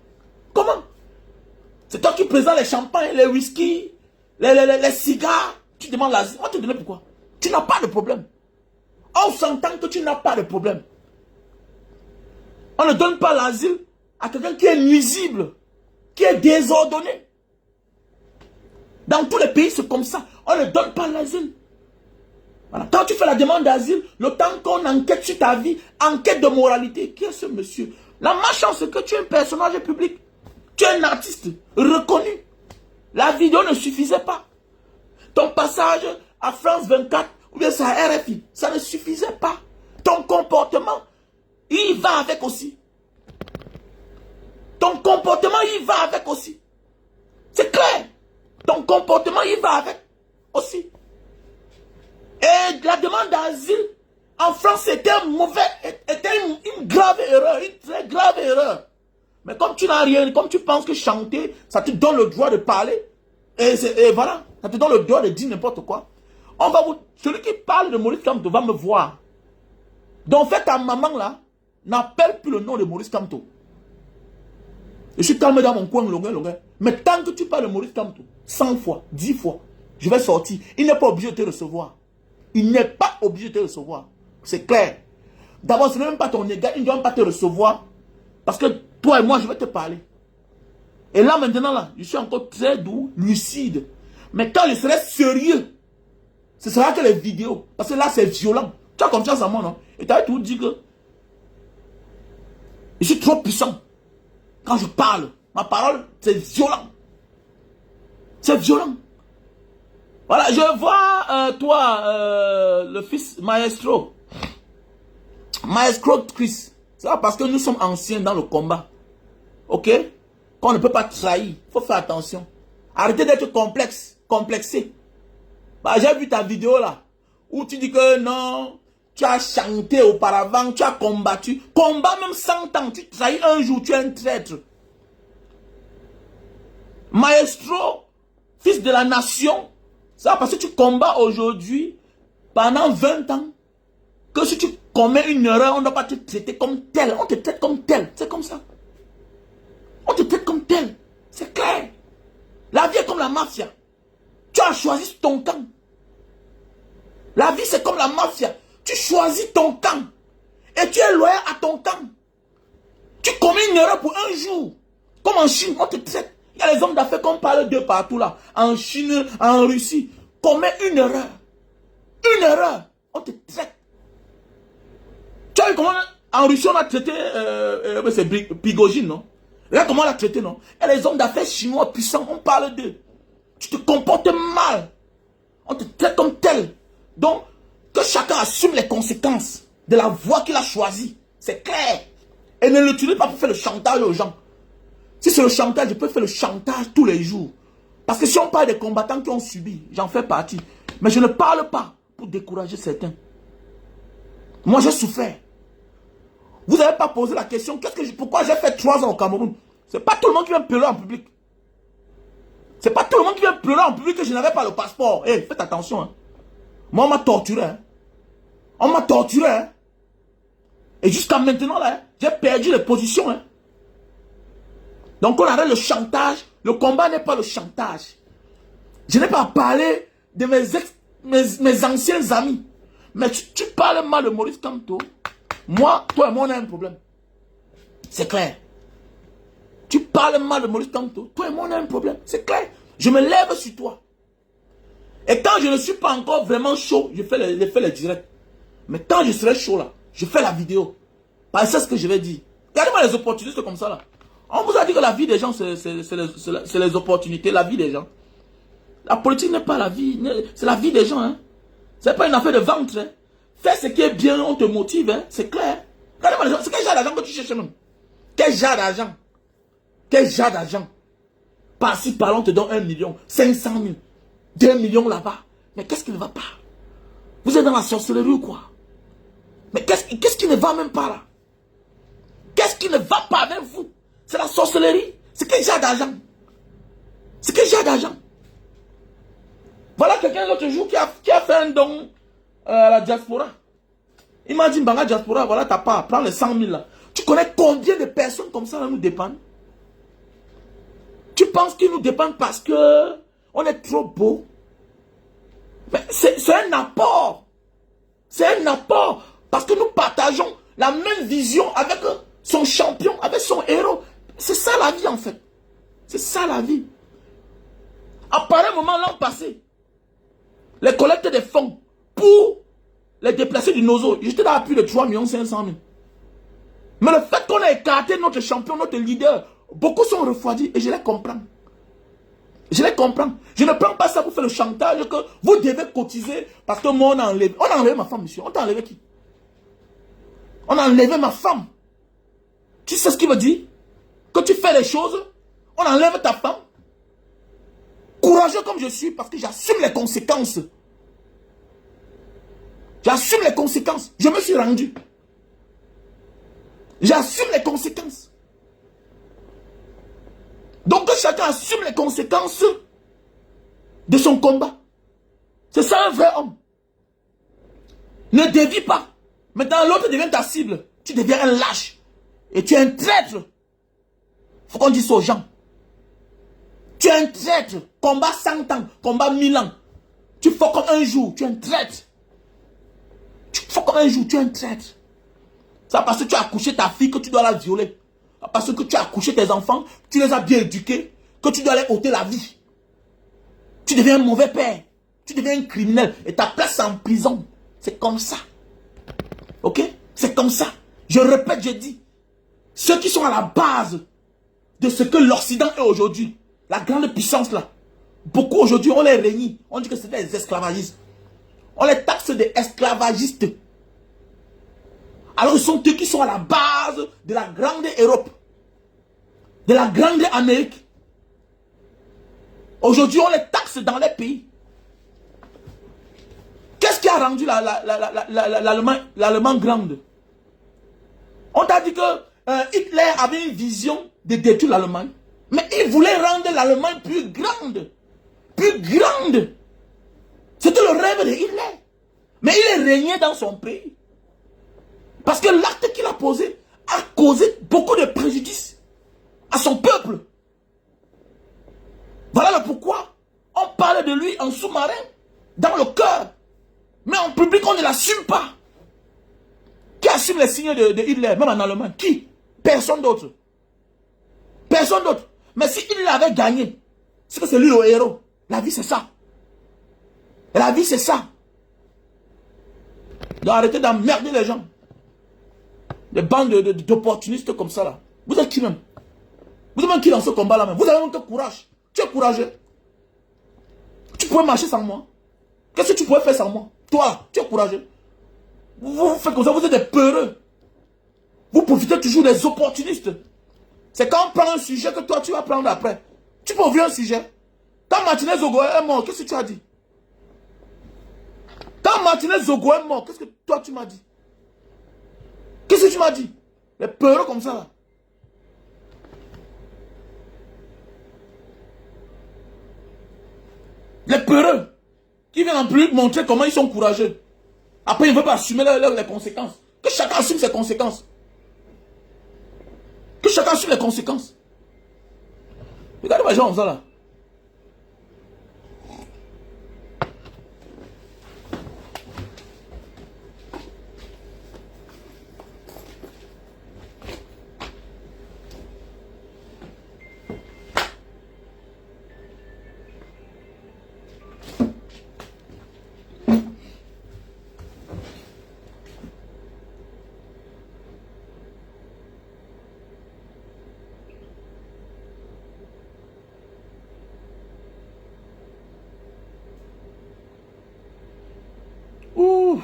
Comment? C'est toi qui présentes les champagnes, les whisky, les cigares. Tu demandes l'asile. On va te donner pourquoi? Tu n'as pas de problème. On s'entend que tu n'as pas de problème. On ne donne pas l'asile à quelqu'un qui est nuisible, qui est désordonné. Dans tous les pays, c'est comme ça. On ne donne pas l'asile. Voilà. Quand tu fais la demande d'asile, le temps qu'on enquête sur ta vie, enquête de moralité, qui est ce monsieur? La malchance, c'est que tu es un personnage public. Tu es un artiste reconnu. La vidéo ne suffisait pas. Ton passage à France 24 ou bien à RFI, ça ne suffisait pas. Ton comportement, il va avec aussi. Ton comportement, il va avec aussi. C'est clair. Ton comportement, il va avec aussi. Et la demande d'asile, en France, c'était une grave erreur, une très grave erreur. Mais comme tu n'as rien, comme tu penses que chanter, ça te donne le droit de parler, et voilà, ça te donne le droit de dire n'importe quoi. Celui qui parle de Maurice Kamto va me voir. Donc, fait ta maman là, n'appelle plus le nom de Maurice Kamto. Je suis calme dans mon coin, longueur. Mais tant que tu parles de Maurice Kamto, 100 fois, 10 fois, je vais sortir. Il n'est pas obligé de te recevoir. Il n'est pas obligé de te recevoir. C'est clair. D'abord, ce n'est même pas ton égal. Il ne doit pas te recevoir. Parce que toi et moi, je vais te parler. Et là, maintenant, là, je suis encore très doux, lucide. Mais quand je serai sérieux, ce sera que les vidéos. Parce que là, c'est violent. Tu as confiance en moi, non? Et tu as tout dit que je suis trop puissant. Quand je parle, ma parole, c'est violent. C'est violent. Voilà, je vois toi, le fils Maestro. Maestro Chris. C'est parce que nous sommes anciens dans le combat. Ok? Qu'on ne peut pas trahir. Il faut faire attention. Arrêtez d'être complexé. Bah, j'ai vu ta vidéo là. Où tu dis que non, tu as chanté auparavant, tu as combattu. Combat même 100 ans. Tu trahis un jour, tu es un traître. Maestro, fils de la nation. Ça parce que tu combats aujourd'hui pendant 20 ans. Que si tu commets une erreur, on ne doit pas te traiter comme tel. On te traite comme tel. C'est comme ça. On te traite comme tel. C'est clair. La vie est comme la mafia. Tu as choisi ton camp. La vie c'est comme la mafia. Tu choisis ton camp. Et tu es loyal à ton camp. Tu commets une erreur pour un jour. Comme en Chine, on te traite. Il y a les hommes d'affaires qu'on parle d'eux partout là. En Chine, en Russie. Commets une erreur. Une erreur. On te traite. Tu as vu comment en Russie on a traité c'est Prigogine, non? Regarde comment on l'a traité, non? Il y a les hommes d'affaires chinois puissants, on parle d'eux. Tu te comportes mal. On te traite comme tel. Donc, que chacun assume les conséquences de la voie qu'il a choisie. C'est clair. Et ne l'utilisez pas pour faire le chantage aux gens. Si c'est le chantage, je peux faire le chantage tous les jours. Parce que si on parle des combattants qui ont subi, j'en fais partie. Mais je ne parle pas pour décourager certains. Moi, j'ai souffert. Vous n'avez pas posé la question, pourquoi j'ai fait 3 ans au Cameroun? C'est pas tout le monde qui vient pleurer en public. C'est pas tout le monde qui vient pleurer en public que je n'avais pas le passeport. Hey, faites attention. Hein. Moi, on m'a torturé. Hein. On m'a torturé. Hein. Et jusqu'à maintenant, là, hein, j'ai perdu les positions. Hein. Donc, on arrête le chantage. Le combat n'est pas le chantage. Je n'ai pas parlé de mes anciens amis. Mais tu parles mal de Maurice Kamto. Moi, toi et moi, on a un problème. C'est clair. Tu parles mal de Maurice Kamto. Toi et moi, on a un problème. C'est clair. Je me lève sur toi. Et quand je ne suis pas encore vraiment chaud, je fais les directs. Mais quand je serai chaud là, je fais la vidéo. Parce que c'est ce que je vais dire. Regardez-moi les opportunistes comme ça là. On vous a dit que la vie des gens, c'est les opportunités, la vie des gens. La politique n'est pas la vie, c'est la vie des gens. Hein. Ce n'est pas une affaire de ventre. Hein. Fais ce qui est bien, on te motive, hein. C'est clair. Regardez-moi les gens, c'est quel genre d'argent que tu cherches même? Quel genre d'argent? Quel genre d'argent? Par-ci, par-là, on te donne 1 million, 500 000, 2 millions là-bas. Mais qu'est-ce qui ne va pas? Vous êtes dans la sorcellerie ou quoi? Mais qu'est-ce qui ne va même pas là? Qu'est-ce qui ne va pas avec vous? C'est la sorcellerie. C'est quel genre d'argent? C'est quel genre d'argent? Voilà quelqu'un l'autre jour qui a fait un don à la diaspora. Il m'a dit, Mbanga diaspora, voilà ta part, prends les 100 000 là. Tu connais combien de personnes comme ça là, nous dépendent? Tu penses qu'ils nous dépendent parce que on est trop beau? C'est un apport. C'est un apport. Parce que nous partageons la même vision avec son champion, avec son héros. C'est ça la vie en fait. C'est ça la vie. À pareil moment l'an passé, les collectes des fonds pour les déplacés du Nozo, j'étais dans plus de 3 500 000. Mais le fait qu'on ait écarté notre champion, notre leader, beaucoup sont refroidis et je les comprends. Je les comprends. Je ne prends pas ça pour faire le chantage que vous devez cotiser parce que moi on a enlevé. On a enlevé ma femme, monsieur. On t'a enlevé qui? On a enlevé ma femme. Tu sais ce qu'il veut dire? Que tu fais les choses, on enlève ta femme. Courageux comme je suis parce que j'assume les conséquences. J'assume les conséquences. Je me suis rendu. J'assume les conséquences. Donc que chacun assume les conséquences de son combat. C'est ça un vrai homme. Ne dévie pas. Maintenant l'autre devient ta cible. Tu deviens un lâche. Et tu es un traître. Faut qu'on dise ça aux gens. Tu es un traître. Combat 100 ans. Combat 1000 ans. Tu fais comme un jour. Tu es un traître. Tu fais comme un jour. Tu es un traître. C'est parce que tu as accouché ta fille que tu dois la violer. Parce que tu as accouché tes enfants. Tu les as bien éduqués. Que tu dois leur ôter la vie. Tu deviens un mauvais père. Tu deviens un criminel. Et ta place c'est en prison. C'est comme ça. Ok? C'est comme ça. Je répète, je dis. Ceux qui sont à la base de ce que l'Occident est aujourd'hui. La grande puissance là. Beaucoup aujourd'hui, on les réunit. On dit que c'est des esclavagistes. On les taxe des esclavagistes. Alors, ils sont eux qui sont à la base de la grande Europe. De la grande Amérique. Aujourd'hui, on les taxe dans les pays. Qu'est-ce qui a rendu l'Allemagne grande? On t'a dit que Hitler avait une vision de détruire l'Allemagne. Mais il voulait rendre l'Allemagne plus grande. Plus grande. C'était le rêve de Hitler. Mais il est régné dans son pays. Parce que l'acte qu'il a posé a causé beaucoup de préjudice à son peuple. Voilà le pourquoi on parle de lui en sous-marin, dans le cœur. Mais en public, on ne l'assume pas. Qui assume les signes de Hitler, même en Allemagne? Qui? Personne d'autre. Personne d'autre. Mais s'il avait gagné, c'est que c'est lui le héros. La vie, c'est ça. La vie, c'est ça. Donc arrêtez d'emmerder les gens. Des bandes d'opportunistes comme ça là. Vous êtes qui même? Vous êtes même qui dans ce combat là même? Vous avez même que courage. Tu es courageux. Tu pourrais marcher sans moi. Qu'est-ce que tu pourrais faire sans moi? Toi, tu es courageux. Vous faites comme ça, vous êtes des peureux. Vous profitez toujours des opportunistes. C'est quand on prend un sujet que toi tu vas prendre après. Tu peux ouvrir un sujet. Quand Martinez Zogo est mort, qu'est-ce que tu as dit? Quand Martinez Zogo est mort, qu'est-ce que toi tu m'as dit? Qu'est-ce que tu m'as dit? Les peureux comme ça là. Les peureux qui viennent en plus montrer comment ils sont courageux. Après, ils ne veulent pas assumer les conséquences. Que chacun assume ses conséquences. Que chacun assume les conséquences. Regardez les gens comme ça là. Ouh.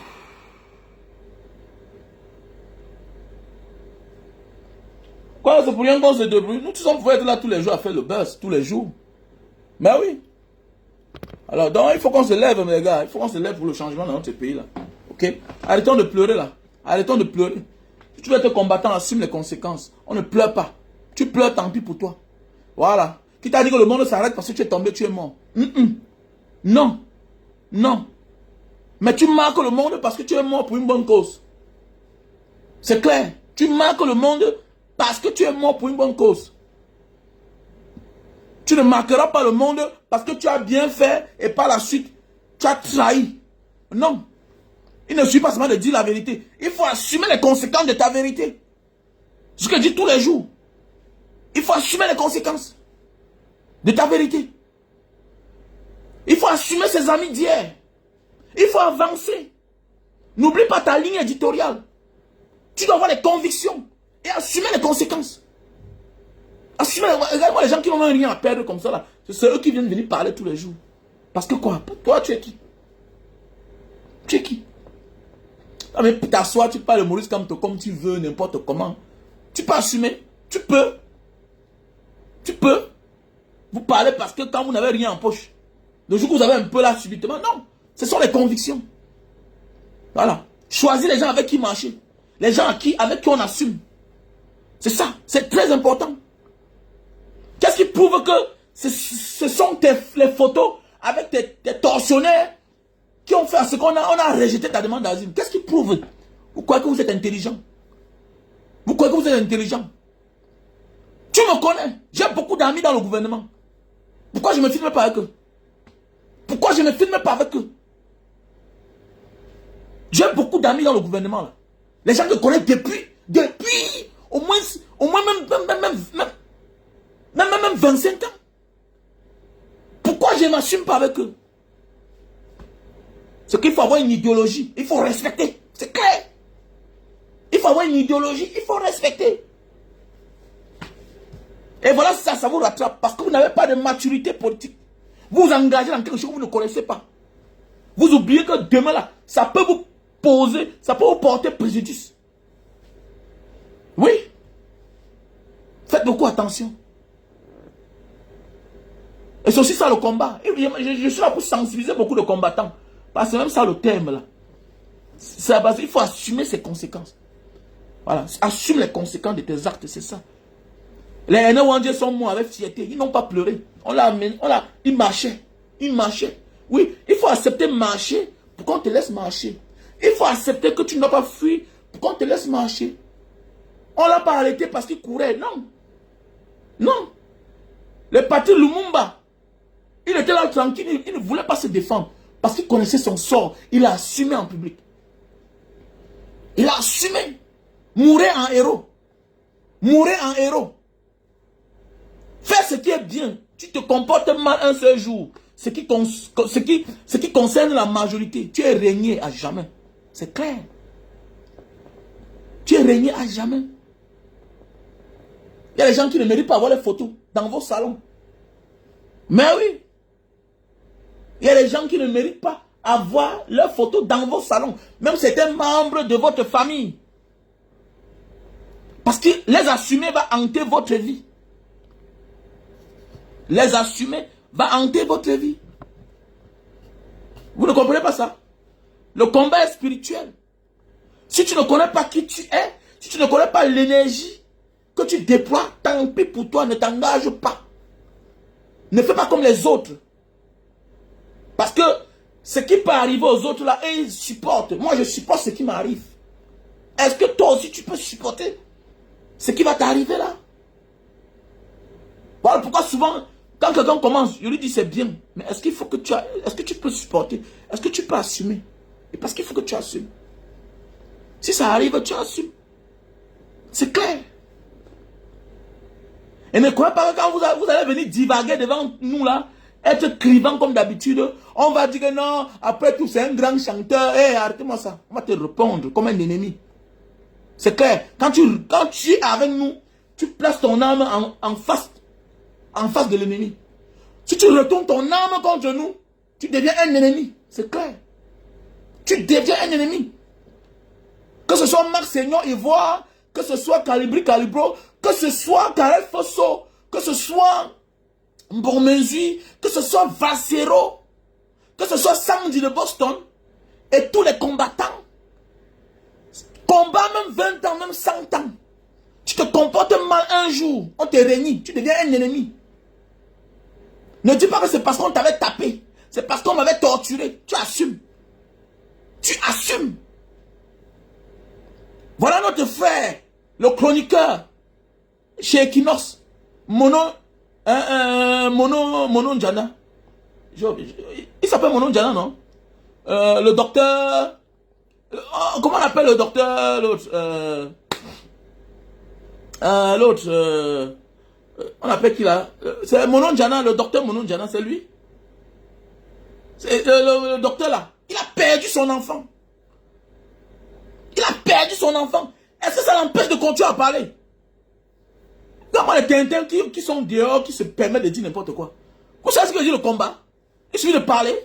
Quoi, c'est pour rien qu'on se débrouille. Nous tous on pouvait être là tous les jours à faire le buzz, tous les jours. Mais oui. Alors, donc, il faut qu'on se lève, mes gars. Il faut qu'on se lève pour le changement dans notre pays, là. Ok? Arrêtons de pleurer, là. Arrêtons de pleurer. Si tu veux être combattant, assume les conséquences. On ne pleure pas. Tu pleures, tant pis pour toi. Voilà. Qui t'a dit que le monde s'arrête parce que tu es tombé, tu es mort? Non. Non. Mais tu marques le monde parce que tu es mort pour une bonne cause. C'est clair. Tu marques le monde parce que tu es mort pour une bonne cause. Tu ne marqueras pas le monde parce que tu as bien fait et par la suite, tu as trahi. Non. Il ne suffit pas seulement de dire la vérité. Il faut assumer les conséquences de ta vérité. Ce que je dis tous les jours. Il faut assumer les conséquences de ta vérité. Il faut assumer ses amis d'hier. Il faut avancer. N'oublie pas ta ligne éditoriale. Tu dois avoir les convictions et assumer les conséquences. Regarde-moi les gens qui n'ont rien à perdre comme ça là. C'est eux qui viennent venir parler tous les jours. Parce que quoi? Toi, tu es qui? Tu es qui? Non mais t'assois, tu parles de Maurice Kamto comme tu veux, n'importe comment. Tu peux assumer. Tu peux. Tu peux. Vous parlez parce que quand vous n'avez rien en poche. Le jour que vous avez un peu là subitement, non. Ce sont les convictions. Voilà. Choisis les gens avec qui marcher. Les gens avec qui on assume. C'est ça. C'est très important. Qu'est-ce qui prouve que ce sont les photos avec tes tortionnaires qui ont fait ce qu'on a rejeté ta demande d'asile? Qu'est-ce qui prouve? Vous croyez que vous êtes intelligent? Vous croyez que vous êtes intelligent? Tu me connais. J'ai beaucoup d'amis dans le gouvernement. Pourquoi je ne me filme pas avec eux? Pourquoi je ne me filme pas avec eux? J'ai beaucoup d'amis dans le gouvernement là. Les gens que connaissent depuis au moins même 25 ans. Pourquoi je ne m'assume pas avec eux? C'est qu'il faut avoir une idéologie. Il faut respecter. C'est clair. Il faut avoir une idéologie. Il faut respecter. Et voilà, ça vous rattrape. Parce que vous n'avez pas de maturité politique. Vous vous engagez dans quelque chose que vous ne connaissez pas. Vous oubliez que demain là, ça peut vous poser, ça peut vous porter préjudice. Oui. Faites beaucoup attention. Et c'est aussi ça le combat. Je suis là pour sensibiliser beaucoup de combattants. Parce que c'est même ça le terme là. Il faut assumer ses conséquences. Voilà. Assume les conséquences de tes actes, c'est ça. Les N1 sont morts avec fierté. Ils n'ont pas pleuré. Ils marchaient. Ils marchaient. Oui, il faut accepter marcher pour qu'on te laisse marcher. Il faut accepter que tu n'as pas fui pour qu'on te laisse marcher. On ne l'a pas arrêté parce qu'il courait. Non. Non. Le parti Lumumba, il était là tranquille. Il ne voulait pas se défendre. Parce qu'il connaissait son sort. Il a assumé en public. Il a assumé. Mourir en héros. Mourir en héros. Fais ce qui est bien. Tu te comportes mal un seul jour. Ce qui concerne la majorité, tu es régné à jamais. C'est clair. Tu es régné à jamais. Il y a des gens qui ne méritent pas avoir les photos dans vos salons. Mais oui. Il y a des gens qui ne méritent pas avoir leurs photos dans vos salons. Même certains membres de votre famille. Parce que les assumer va hanter votre vie. Les assumer va hanter votre vie. Vous ne comprenez pas ça? Le combat est spirituel. Si tu ne connais pas qui tu es, si tu ne connais pas l'énergie que tu déploies, tant pis pour toi, ne t'engage pas. Ne fais pas comme les autres. Parce que ce qui peut arriver aux autres là, ils supportent. Moi, je supporte ce qui m'arrive. Est-ce que toi aussi tu peux supporter ce qui va t'arriver là? Voilà pourquoi souvent, quand quelqu'un commence, je lui dis c'est bien. Mais est-ce qu'il faut que est-ce que tu peux supporter? Est-ce que tu peux assumer? Et parce qu'il faut que tu assumes. Si ça arrive, tu assumes. C'est clair. Et ne croyez pas que quand vous allez venir divaguer devant nous là, être clivant comme d'habitude, on va dire que non, après tout c'est un grand chanteur. Hé, arrêtez-moi ça. On va te répondre comme un ennemi. C'est clair. Quand tu es avec nous, tu places ton âme en face de l'ennemi. Si tu retournes ton âme contre nous, tu deviens un ennemi. C'est clair. Tu deviens un ennemi. Que ce soit Marc Seignon Ivoire, que ce soit Calibri Calibro, que ce soit Karel Fosso, que ce soit Mbomenzui, que ce soit Vassero, que ce soit Sandy de Boston, et tous les combattants, combat même 20 ans, même 100 ans, tu te comportes mal un jour, on te réunit, tu deviens un ennemi. Ne dis pas que c'est parce qu'on t'avait tapé, c'est parce qu'on m'avait torturé, tu assumes. Tu assumes. Voilà notre frère, le chroniqueur, chez Equinox, Mono Njana. Il s'appelle Mono Njana, non? Le docteur... comment on appelle le docteur, l'autre? On appelle qui là? C'est Mono Njana, le docteur Mono Njana, c'est lui? C'est le docteur là. Il a perdu son enfant. Il a perdu son enfant. Est-ce que ça l'empêche de continuer à parler? Comment les Tintins qui sont dehors, qui se permettent de dire n'importe quoi? Vous savez ce que veut dire le combat? Il suffit de parler.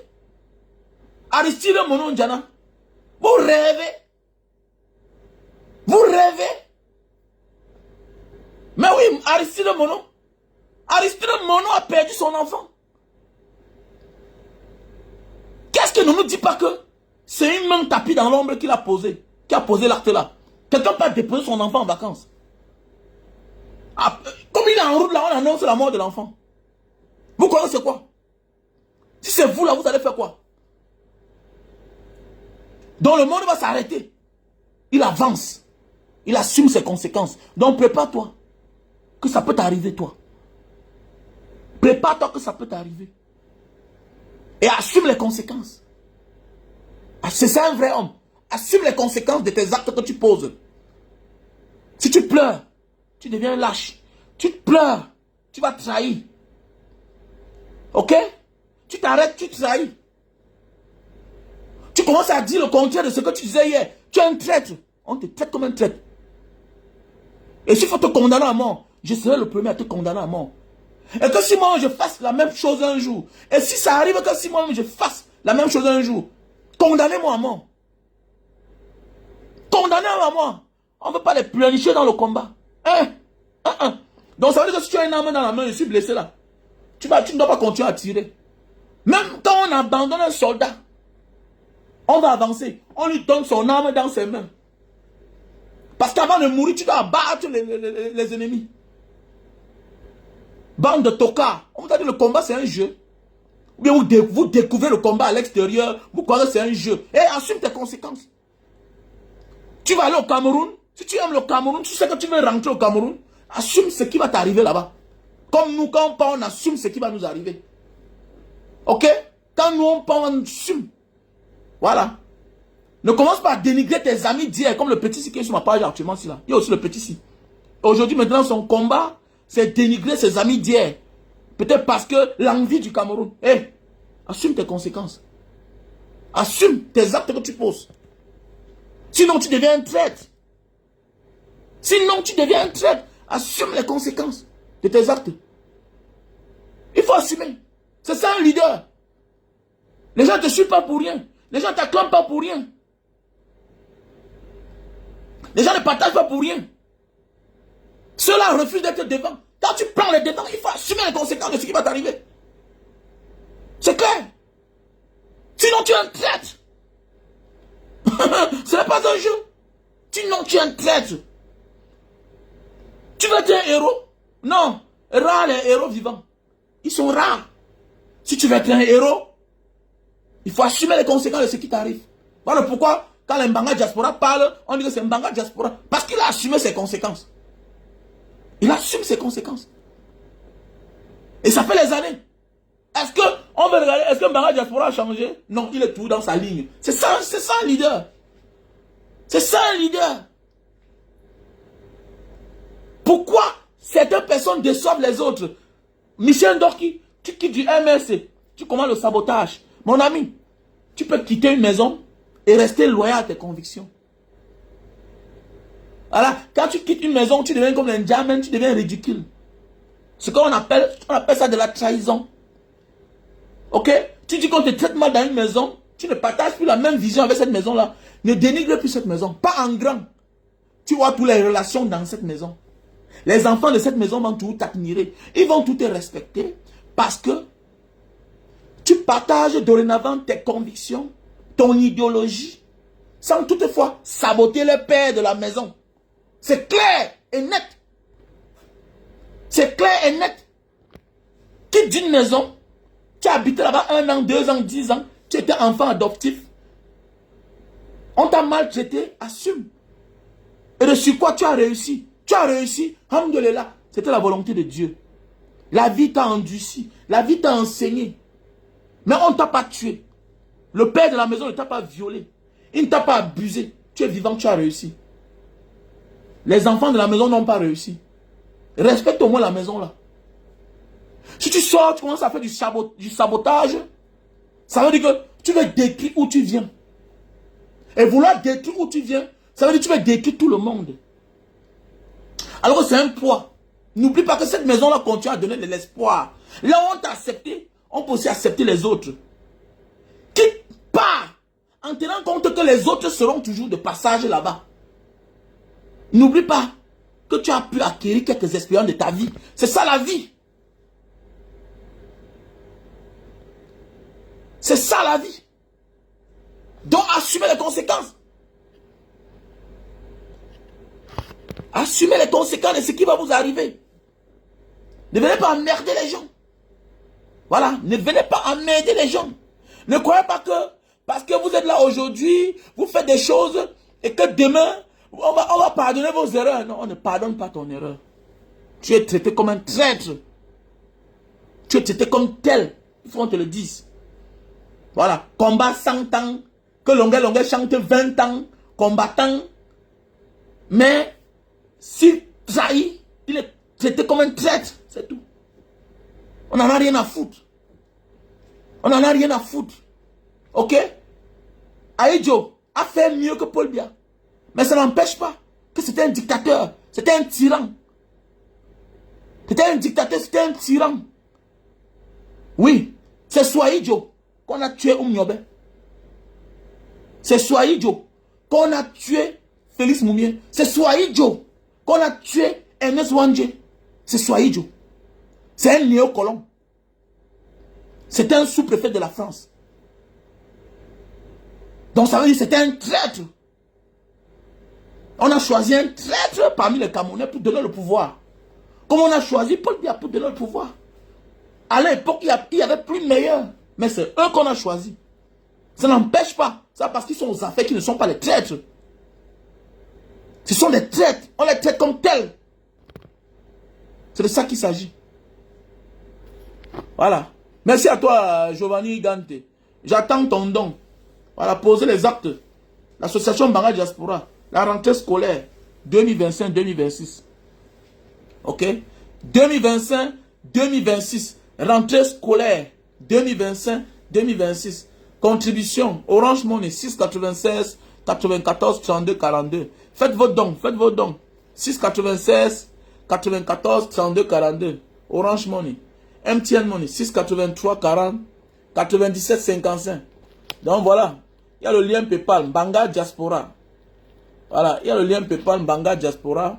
Aristide Mono Njana. Vous rêvez. Vous rêvez. Mais oui, Aristide Mono. Aristide Mono a perdu son enfant. Qu'est-ce que ne nous dit pas que c'est une main tapis dans l'ombre qu'il a posé, qui a posé l'acte là? Quelqu'un peut déposer son enfant en vacances. Comme il est en route là, on annonce la mort de l'enfant. Vous connaissez quoi? Si c'est vous là, vous allez faire quoi? Donc le monde va s'arrêter. Il avance. Il assume ses conséquences. Donc prépare-toi. Que ça peut t'arriver toi. Prépare-toi que ça peut t'arriver. Et assume les conséquences. C'est ça un vrai homme. Assume les conséquences de tes actes que tu poses. Si tu pleures, tu deviens lâche. Tu pleures, tu vas trahir. Ok? Tu t'arrêtes, tu trahis. Tu commences à dire le contraire de ce que tu disais hier. Tu es un traître. On te traite comme un traître. Et s'il faut te condamner à mort, je serai le premier à te condamner à mort. Et que si moi je fasse la même chose un jour, et si ça arrive que si moi je fasse la même chose un jour, condamnez-moi à mort. Condamnez-moi à mort. On ne veut pas les pleurnicher dans le combat. Donc ça veut dire que si tu as une arme dans la main, je suis blessé là. Tu ne dois pas continuer à tirer. Même quand on abandonne un soldat, on va avancer. On lui donne son arme dans ses mains. Parce qu'avant de mourir, tu dois abattre les ennemis. Bande de tocards. On vous a dit le combat c'est un jeu. Ou bien vous découvrez le combat à l'extérieur, vous croyez que c'est un jeu. Et assume tes conséquences. Tu vas aller au Cameroun. Si tu aimes le Cameroun, tu sais que tu veux rentrer au Cameroun. Assume ce qui va t'arriver là-bas. Comme nous, quand on part, on assume ce qui va nous arriver. Ok? Quand nous, on part, on assume. Voilà. Ne commence pas à dénigrer tes amis d'hier, comme le petit ci qui est sur ma page actuellement. Là. Il y a aussi le petit ci. Aujourd'hui, maintenant, son combat, c'est dénigrer ses amis d'hier. Peut-être parce que l'envie du Cameroun. Hé, assume tes conséquences. Assume tes actes que tu poses. Sinon, tu deviens un traître. Sinon, tu deviens un traître. Assume les conséquences de tes actes. Il faut assumer. C'est ça un leader. Les gens ne te suivent pas pour rien. Les gens ne t'acclament pas pour rien. Les gens ne partagent pas pour rien. Ceux-là refusent d'être devant. Quand tu prends les devants, il faut assumer les conséquences de ce qui va t'arriver. C'est clair. Sinon, tu es un traître. Ce n'est pas un jeu. Sinon, tu es un traître. Tu veux être un héros? Non. Rares les héros vivants. Ils sont rares. Si tu veux être un héros, il faut assumer les conséquences de ce qui t'arrive. Voilà pourquoi, quand les Mbanga Diaspora parlent, on dit que c'est Mbanga Diaspora. Parce qu'il a assumé ses conséquences. Il assume ses conséquences. Et ça fait les années. Est-ce que on veut regarder, est-ce que Mbanga Diaspora a changé? Non, il est tout dans sa ligne. C'est ça un leader. C'est ça un leader. Pourquoi certaines personnes déçoivent les autres? Michel Dorki, tu quittes du MRC, tu commences le sabotage. Mon ami, tu peux quitter une maison et rester loyal à tes convictions. Voilà, quand tu quittes une maison, tu deviens comme un diamant, tu deviens ridicule. Ce qu'on appelle, ça de la trahison. Ok? Tu dis qu'on te traite mal dans une maison, tu ne partages plus la même vision avec cette maison-là. Ne dénigre plus cette maison, pas en grand. Tu vois toutes les relations dans cette maison. Les enfants de cette maison vont tout t'admirer. Ils vont tout te respecter parce que tu partages dorénavant tes convictions, ton idéologie, sans toutefois saboter le père de la maison. C'est clair et net. C'est clair et net. Quitte d'une maison, tu as habité là-bas 1 an, 2 ans, 10 ans, tu étais enfant adoptif. On t'a maltraité, assume. Et de sur quoi tu as réussi? Tu as réussi, alhamdoulilah, c'était la volonté de Dieu. La vie t'a endurci, la vie t'a enseigné. Mais on ne t'a pas tué. Le père de la maison ne t'a pas violé. Il ne t'a pas abusé. Tu es vivant, tu as réussi. Les enfants de la maison n'ont pas réussi. Respecte au moins la maison là. Si tu sors, tu commences à faire du sabotage, ça veut dire que tu veux détruire où tu viens. Et vouloir détruire où tu viens, ça veut dire que tu veux détruire tout le monde. Alors que c'est un poids. N'oublie pas que cette maison-là continue à donner de l'espoir. Là où on t'a accepté, on peut aussi accepter les autres. Quitte pas en tenant compte que les autres seront toujours de passage là-bas. N'oublie pas que tu as pu acquérir quelques expériences de ta vie. C'est ça la vie. C'est ça la vie. Donc assumez les conséquences. Assumez les conséquences de ce qui va vous arriver. Ne venez pas emmerder les gens. Voilà, ne venez pas emmerder les gens. Ne croyez pas que parce que vous êtes là aujourd'hui, vous faites des choses et que demain, on va pardonner vos erreurs. Non, on ne pardonne pas ton erreur. Tu es traité comme un traître. Tu es traité comme tel. Il faut qu'on te le dise. Voilà, combat 100 ans, que Longuet chante 20 ans, combattant. Mais s'il trahit, il est traité comme un traître. C'est tout. On n'en a rien à foutre. On n'en a rien à foutre. Ok? Aïdjo a fait mieux que Paul Biya. Mais ça n'empêche pas que c'était un dictateur. C'était un tyran. C'était un dictateur, c'était un tyran. Oui, c'est Soaïdjo qu'on a tué Oumniobe. C'est Soaïdjo qu'on a tué Félix Moumier. C'est Soaïdjo qu'on a tué Ernest Wandje. C'est Soaïdjo. C'est un néocolon. C'était un sous-préfet de la France. Donc ça veut dire que c'était un traître. On a choisi un traître parmi les Camerounais pour donner le pouvoir. Comme on a choisi Paul Biya pour donner le pouvoir. À l'époque, il y avait plus meilleur. Mais c'est eux qu'on a choisi. Ça n'empêche pas. Ça parce qu'ils sont aux affaires qui ne sont pas les traîtres. Ce sont des traîtres. On les traite comme tels. C'est de ça qu'il s'agit. Voilà. Merci à toi, Giovanni Gante. J'attends ton don. Voilà, poser les actes. L'association Mbanga Diaspora. La rentrée scolaire 2025-2026. Ok? 2025, 2026. Rentrée scolaire 2025, 2026. Contribution Orange Money 696 94 32 42. Faites vos dons, faites vos dons. 696 94 32 42. Orange Money. MTN Money 683 40 97 55. Donc voilà, il y a le lien PayPal Mbanga Diaspora. Voilà, il y a le lien PayPal Mbanga Diaspora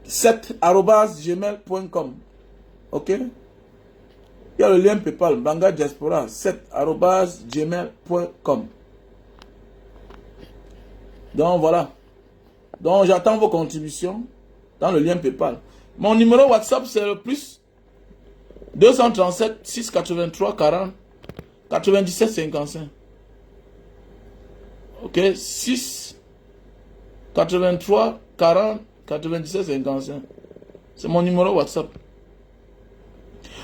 7@gmail.com. OK? Il y a le lien PayPal Mbanga Diaspora 7@gmail.com. Donc voilà. Donc j'attends vos contributions dans le lien PayPal. Mon numéro WhatsApp c'est le plus 237 683 40 97 55. OK, 6 83 40 97 55. C'est mon numéro WhatsApp.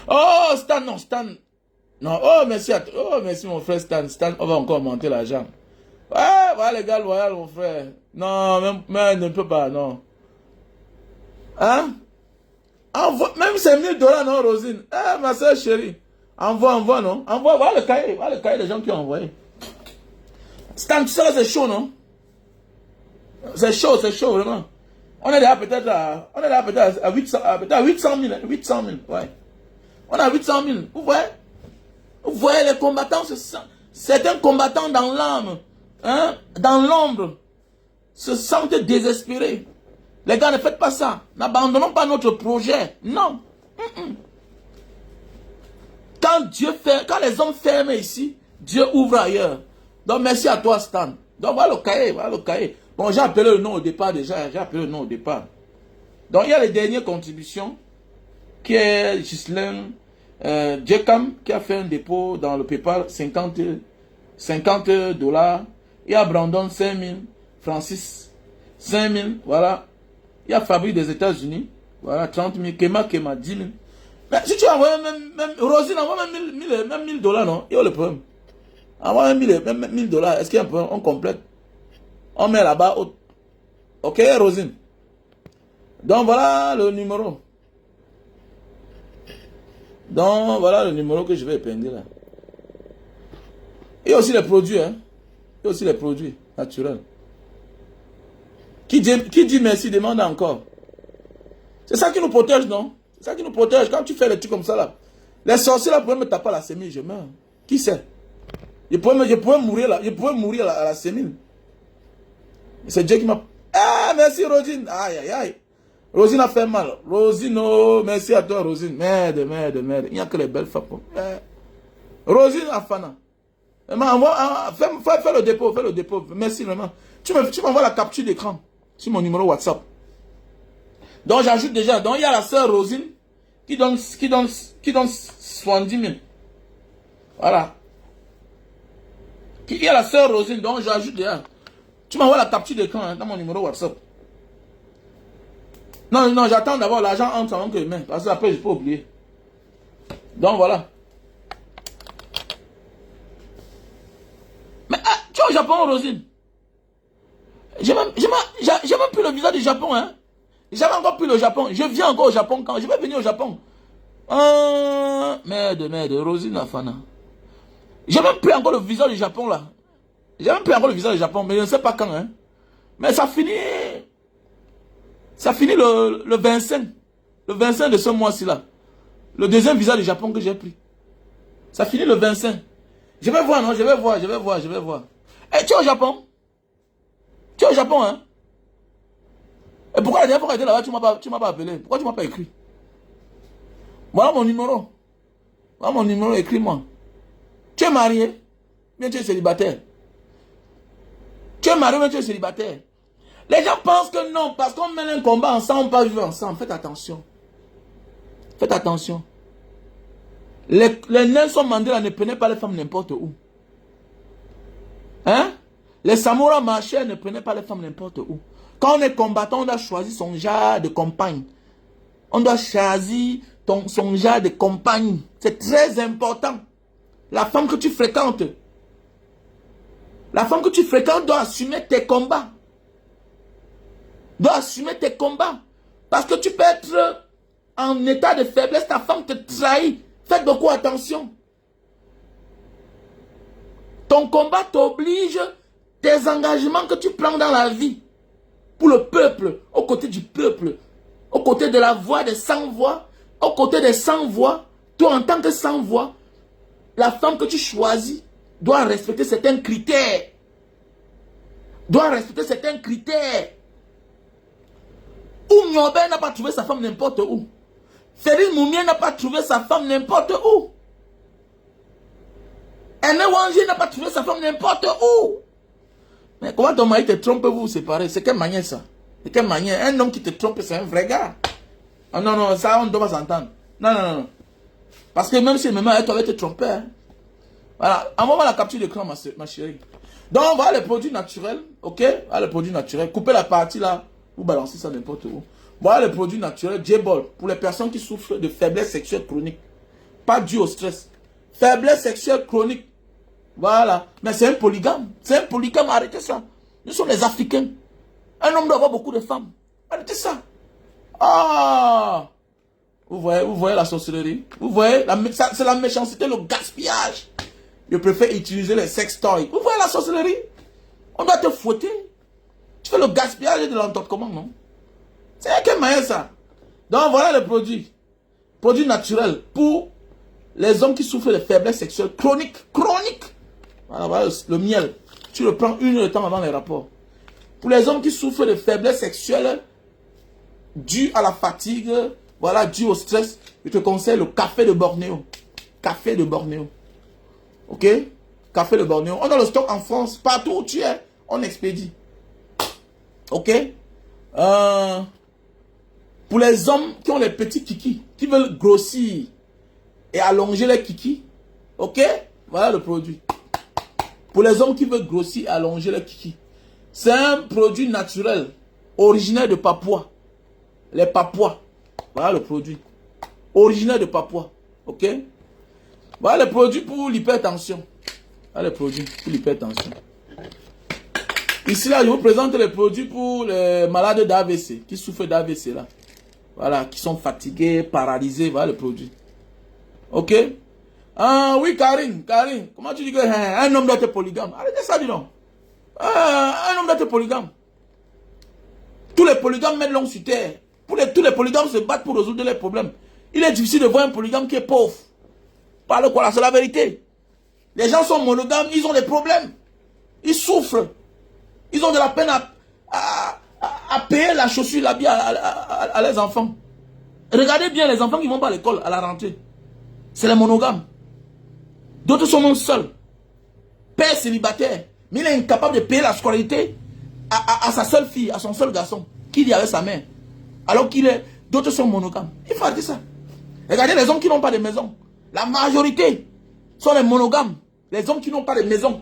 Oh, Stan, non, Stan. Non, oh, merci oh, merci mon frère Stan. Stan, on va encore monter l'argent. Ouais, voilà les gars, loyal, mon frère. Non, même ne peut pas, non. Hein? Envoie, même c'est $1000, non, Rosine? Eh, ma soeur chérie. Envoie, non? Envoie, voilà le cahier des gens qui ont envoyé. Stan, tu sais là, c'est chaud, non? C'est chaud, vraiment. On est là peut-être à 800 000, 800 000, ouais. On a 800 000, vous voyez les combattants, certains combattants dans l'âme, hein, dans l'ombre, se sentent désespérés. Les gars, ne faites pas ça. N'abandonnons pas notre projet. Non. Quand les hommes ferment ici, Dieu ouvre ailleurs. Donc, merci à toi, Stan. Donc, voilà le cahier. Bon, j'ai appelé le nom au départ déjà. Donc, il y a les dernières contributions, qui est Ghislaine Djekam, qui a fait un dépôt dans le PayPal, 50 $. Il y a Brandon, 5 000. Francis, 5 000. Voilà. Il y a Fabrice des États-Unis. Voilà, 30 000. Kema, 10 000. Mais si tu envoies même Rosine, envoie même $1000, non? Il y a le problème. Envoie même $1000. Est-ce qu'il y a un problème? On complète. On met là-bas. OK, Rosine? Donc voilà le numéro. Donc voilà le numéro que je vais épingler là. Il y a aussi les produits, hein. Il y a aussi les produits naturels. Qui dit merci, demande encore. C'est ça qui nous protège, non? C'est ça qui nous protège. Quand tu fais les trucs comme ça là, les sorciers là pourraient me taper à la sémile, je meurs. Qui sait? Je pourrais mourir là. Je pourrais mourir à la sémile. C'est Dieu qui m'a... Ah, merci Rosine. Aïe, aïe, aïe. Rosine a fait mal. Rosine, oh, merci à toi Rosine. Merde. Il n'y a que les belles femmes. Rosine Afana. Fais le dépôt. Merci vraiment. Tu m'envoies la capture d'écran sur mon numéro WhatsApp. Donc j'ajoute déjà. Donc il y a la sœur Rosine qui donne 70 000. Voilà. Il y a la sœur Rosine. Donc j'ajoute déjà. Tu m'envoies la capture d'écran hein, dans mon numéro WhatsApp. Non, j'attends d'abord l'argent entre en main. Parce que après je peux oublier. Donc voilà. Mais tu es au Japon, Rosine? J'ai même plus le visa du Japon, hein. J'avais encore plus le Japon. Je viens encore au Japon quand je vais venir au Japon. Merde, Rosine Afana. J'ai même plus encore le visa du Japon là. J'ai même plus encore le visa du Japon, mais je ne sais pas quand, hein. Mais ça finit le 25. Le 25 de ce mois-ci là. Le deuxième visa du Japon que j'ai pris. Ça finit le 25. Je vais voir, non, je vais voir. Eh, tu es au Japon? Tu es au Japon, hein? Et pourquoi la dernière fois que j'étais là-bas, tu m'as pas appelé? Pourquoi tu m'as pas écrit? Voilà mon numéro. Écris-moi. Tu es marié? Bien, tu es célibataire. Tu es marié, bien, tu es célibataire. Les gens pensent que non, parce qu'on mène un combat ensemble, on ne peut pas vivre ensemble. Faites attention. Les Nelson Mandela ne prenaient pas les femmes n'importe où. Hein? Les Samora Machel ne prenaient pas les femmes n'importe où. Quand on est combattant, on doit choisir son genre de compagne. On doit choisir son genre de compagne. C'est très important. La femme que tu fréquentes. Doit assumer tes combats. Parce que tu peux être en état de faiblesse, ta femme te trahit. Faites beaucoup attention. Ton combat t'oblige, tes engagements que tu prends dans la vie, pour le peuple, aux côtés du peuple, aux côtés de la voix des sans-voix, aux côtés des sans-voix, toi en tant que sans-voix, la femme que tu choisis doit respecter certains critères. Doit respecter certains critères. Oumiobe n'a pas trouvé sa femme n'importe où. Félix Moumien n'a pas trouvé sa femme n'importe où. Ene Wanji n'a pas trouvé sa femme n'importe où. Mais comment ton mari te trompe, vous vous séparez? C'est quelle manière ça? De quelle manière? Un homme qui te trompe, c'est un vrai gars. Ah non, non, ça on ne doit pas s'entendre. Non, non, non. Parce que même si le même avec toi, elle te tromper. Hein. Voilà, envoie-moi la capture d'écran, ma chérie. Donc, voilà les produits naturels, ok? Voilà les produits naturels. Coupez la partie là, vous balancez ça n'importe où. Voilà les produits naturels. J-Ball, pour les personnes qui souffrent de faiblesse sexuelle chronique. Pas dû au stress. Faiblesse sexuelle chronique. Voilà. Mais c'est un polygame. C'est un polygame, arrêtez ça. Nous sommes les Africains. Un homme doit avoir beaucoup de femmes. Arrêtez ça. Ah! Vous voyez la sorcellerie? Vous voyez? C'est la méchanceté, le gaspillage. Je préfère utiliser les sex toys. Vous voyez la sorcellerie? On doit te fouetter. Tu fais le gaspillage de l'entendement, non? C'est quelle manière ça? Donc voilà le produit. Produit naturel pour les hommes qui souffrent de faiblesse sexuelle chronique. Chronique. Voilà le miel. Tu le prends 1 heure de temps avant les rapports. Pour les hommes qui souffrent de faiblesse sexuelle due à la fatigue, voilà, due au stress, je te conseille le café de Bornéo. Café de Bornéo. Ok? Café de Bornéo. On a le stock en France. Partout où tu es, on expédie. Ok? Pour les hommes qui ont les petits kikis, qui veulent grossir et allonger les kikis, ok? Voilà le produit. Pour les hommes qui veulent grossir et allonger les kikis, c'est un produit naturel, originaire de Papouas. Les Papouas. Voilà le produit. Originaire de Papouas. Ok? Voilà le produit pour l'hypertension. Voilà le produit pour l'hypertension. Ici, là, je vous présente les produits pour les malades d'AVC, qui souffrent d'AVC, là. Voilà, qui sont fatigués, paralysés. Voilà le produit. Ok? Ah, oui, Karine, comment tu dis qu'un homme doit être polygame? Arrêtez ça, dis donc. Un homme doit être polygame. Tous les polygames mettent l'homme sur terre. Tous les polygames se battent pour résoudre les problèmes. Il est difficile de voir un polygame qui est pauvre. Parle quoi là, c'est la vérité. Les gens sont monogames, ils ont des problèmes. Ils souffrent. Ils ont de la peine à payer la chaussure, l'habit à leurs enfants. Regardez bien les enfants qui vont pas à l'école à la rentrée. C'est les monogames. D'autres sont même seuls. Père célibataire. Mais il est incapable de payer la scolarité à sa seule fille, à son seul garçon, qui vit avec sa mère. Alors qu'il est... D'autres sont monogames. Il faut arrêter ça. Regardez les hommes qui n'ont pas de maison. La majorité sont les monogames. Les hommes qui n'ont pas de maison.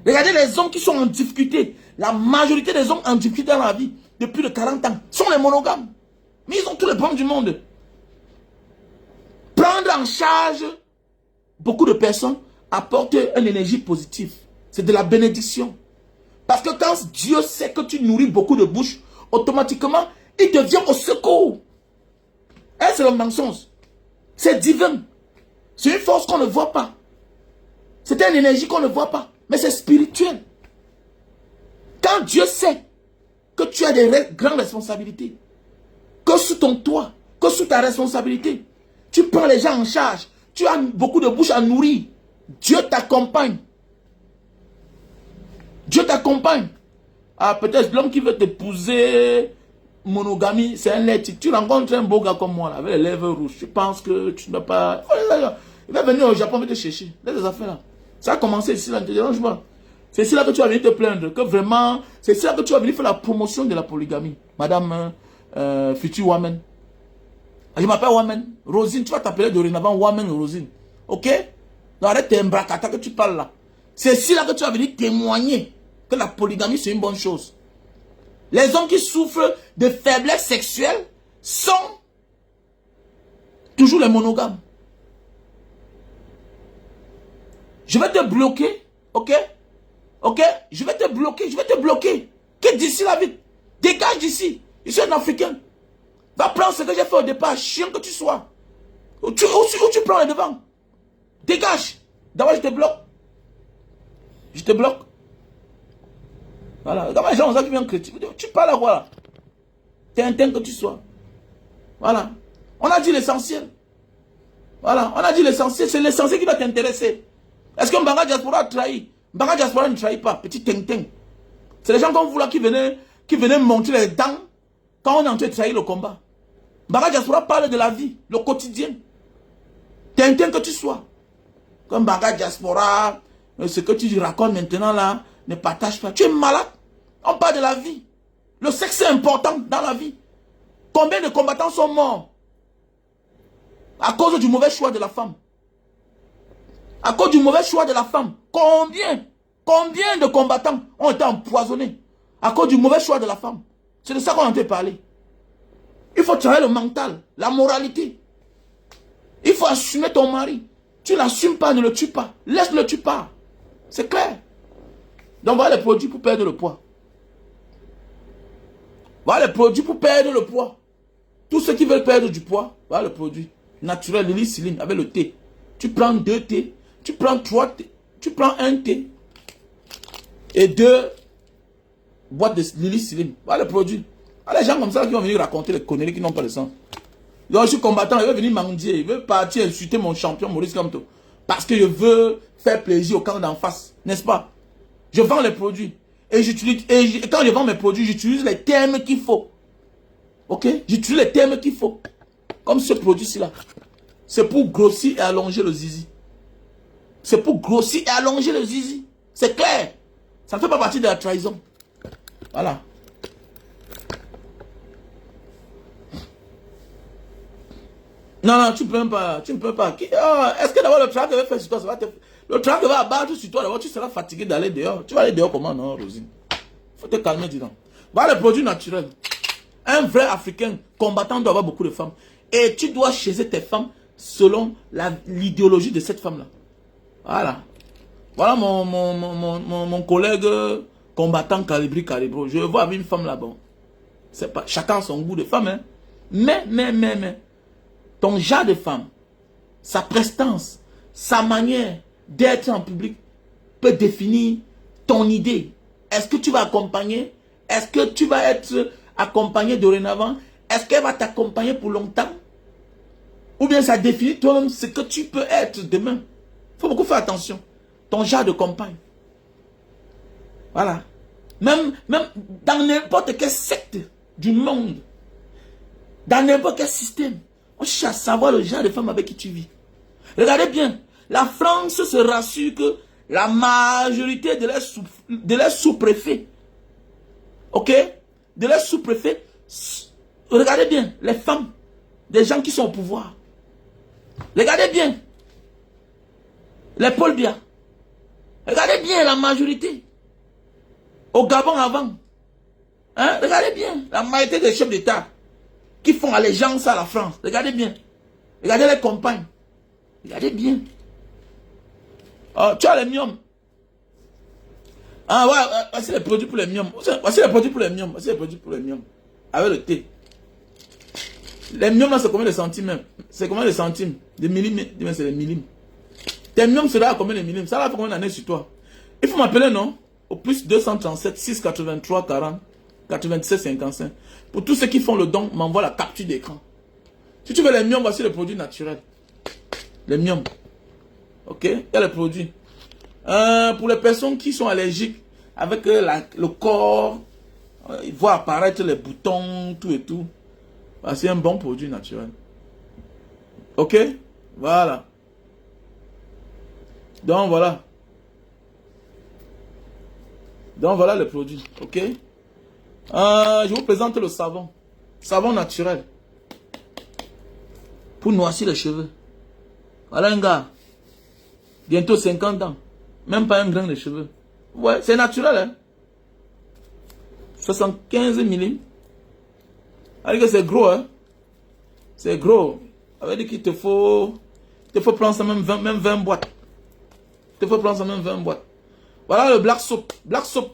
Regardez les hommes qui sont en difficulté. La majorité des hommes en difficulté dans la vie, de plus de 40 ans, sont les monogames. Mais ils ont tous les problèmes du monde. Prendre en charge beaucoup de personnes apporte une énergie positive. C'est de la bénédiction. Parce que quand Dieu sait que tu nourris beaucoup de bouches, automatiquement, il te vient au secours. Et c'est le mensonge. C'est divin. C'est une force qu'on ne voit pas. C'est une énergie qu'on ne voit pas. Mais c'est spirituel. Quand Dieu sait que tu as des grandes responsabilités, que sous ton toit, que sous ta responsabilité, tu prends les gens en charge, tu as beaucoup de bouches à nourrir, Dieu t'accompagne. Dieu t'accompagne. Ah, peut-être l'homme qui veut t'épouser, monogamie, c'est un lait. Tu rencontres un beau gars comme moi, là, avec les lèvres rouges. Tu penses que tu n'as pas... Il va venir au Japon, il va te chercher. Laisse les affaires là. Ça a commencé ici, là, ne te dérange pas. C'est ici là que tu vas venir te plaindre. Que vraiment, c'est ici là que tu vas venir faire la promotion de la polygamie. Madame future woman. Je m'appelle Woman. Rosine, tu vas t'appeler dorénavant Woman Rosine. Ok? Donc arrête tes mbrakata que tu parles là. C'est ici là que tu vas venir témoigner que la polygamie c'est une bonne chose. Les hommes qui souffrent de faiblesse sexuelle sont toujours les monogames. Je vais te bloquer, ok? Ok? Je vais te bloquer, je vais te bloquer. Quitte d'ici la vie. Dégage d'ici. Je suis un Africain. Va prendre ce que j'ai fait au départ, chien que tu sois. Où tu prends les devants. Dégage. D'abord, je te bloque. Je te bloque. Voilà. D'abord, les gens ont qui viennent critiquer. Tu parles à quoi là? T'es un que tu sois. Voilà. On a dit l'essentiel. Voilà. On a dit l'essentiel. C'est l'essentiel qui doit t'intéresser. Est-ce que Mbanga Diaspora a trahi? Mbanga Diaspora ne trahit pas. Petit tintin. C'est les gens comme vous là qui venaient monter les dents quand on est en train de trahir le combat. Mbanga Diaspora parle de la vie, le quotidien. Tintin que tu sois. Comme Mbanga Diaspora, ce que tu racontes maintenant là, ne partage pas. Tu es malade. On parle de la vie. Le sexe est important dans la vie. Combien de combattants sont morts à cause du mauvais choix de la femme? À cause du mauvais choix de la femme. Combien de combattants ont été empoisonnés à cause du mauvais choix de la femme? C'est de ça qu'on entend parler. Il faut travailler le mental, la moralité. Il faut assumer ton mari. Tu ne l'assumes pas, ne le tue pas. Laisse-le tuer pas. C'est clair. Donc voilà les produits pour perdre le poids. Voilà les produits pour perdre le poids. Tous ceux qui veulent perdre du poids, voilà le produit. Naturel, l'hélicilline avec le thé. Tu prends 2 thés, tu prends 3 thés, tu prends 1 thé et 2 boîtes de l'hélicilline. Voilà le produit. Voilà les gens comme ça qui vont venir raconter les conneries qui n'ont pas de sens. Donc je suis combattant, il veut venir mendier, il veut partir insulter mon champion Maurice Kamto. Parce que je veux faire plaisir au camp d'en face, n'est-ce pas? Je vends les produits. Et quand je vends mes produits, j'utilise les termes qu'il faut. Ok? J'utilise les termes qu'il faut. Comme ce produit-ci là. C'est pour grossir et allonger le zizi. C'est pour grossir et allonger le zizi. C'est clair. Ça ne fait pas partie de la trahison. Voilà. Non, tu ne peux même pas. Tu ne peux pas. Est-ce que d'abord le travail que va faire sur toi, ça va te... Le travail que va abattre sur toi, d'abord tu seras fatigué d'aller dehors. Tu vas aller dehors comment, non, Rosine? Faut te calmer, dis donc. Voilà les produits naturels. Un vrai Africain combattant doit avoir beaucoup de femmes. Et tu dois chaiser tes femmes selon l'idéologie de cette femme-là. Voilà. Voilà mon collègue combattant Calibro. Je vois avec une femme là-bas. C'est pas chacun son goût de femme, hein. Mais. Ton genre de femme, sa prestance, sa manière d'être en public peut définir ton idée. Est-ce que tu vas accompagner? Est-ce que tu vas être accompagné dorénavant? Est-ce qu'elle va t'accompagner pour longtemps? Ou bien ça définit toi-même ce que tu peux être demain. Il faut beaucoup faire attention. Ton genre de compagne. Voilà. Même dans n'importe quelle secte du monde, dans n'importe quel système, on cherche à savoir le genre de femme avec qui tu vis. Regardez bien, la France se rassure que la majorité de leurs sous-préfets, ok, de leurs sous-préfets, regardez bien, les femmes, des gens qui sont au pouvoir. Regardez bien, les Paul Biya. Regardez bien la majorité. Au Gabon avant. Hein? Regardez bien, la majorité des chefs d'État qui font allégeance à la France. Regardez bien. Regardez les compagnes. Regardez bien. Oh, tu as les miomes. Ah ouais, voici les produits pour les miomes. Voici les produits pour les miomes. Voici les produits pour les miomes. Avec le thé. Les miomes là, c'est combien de centimes? C'est combien de centimes? Des millimètres. C'est des millimètres. Tes miomes sera à combien de millimètres? Ça va faire combien d'années sur toi? Il faut m'appeler, non? Au plus 237 683 40 97 55. Pour tous ceux qui font le don, m'envoie la capture d'écran. Si tu veux les miomes, voici les produits naturels. Les miomes. Ok? Il y a les produits. Pour les personnes qui sont allergiques, avec le corps, ils voient apparaître les boutons, tout et tout. C'est un bon produit naturel. Ok? Voilà. Donc voilà. Donc voilà le produit. Ok? Je vous présente le savon. Savon naturel. Pour noircir les cheveux. Voilà un gars. Bientôt 50 ans. Même pas un grain de cheveux. Ouais, c'est naturel, hein. 75 millimètres. Alors que c'est gros, hein. C'est gros. Ça veut dire qu'il te faut prendre ça même 20 boîtes. Il te faut prendre ça même 20 boîtes. Voilà le black soap. Black soap.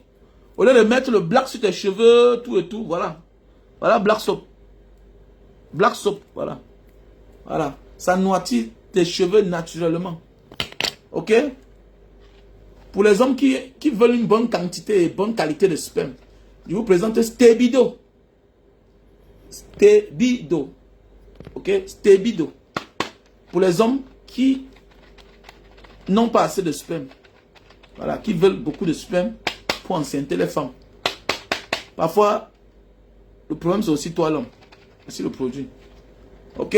Au lieu de mettre le black sur tes cheveux, tout et tout, voilà. Voilà black soap. Black soap, voilà. Voilà. Ça noircit tes cheveux naturellement. Ok? Pour les hommes qui veulent une bonne quantité et bonne qualité de sperme, je vous présente Stebido. Stebido. Ok? Stebido. Pour les hommes qui n'ont pas assez de sperme. Voilà. Qui veulent beaucoup de sperme pour enceinte les femmes. Parfois, le problème c'est aussi toi l'homme. C'est le produit. Ok?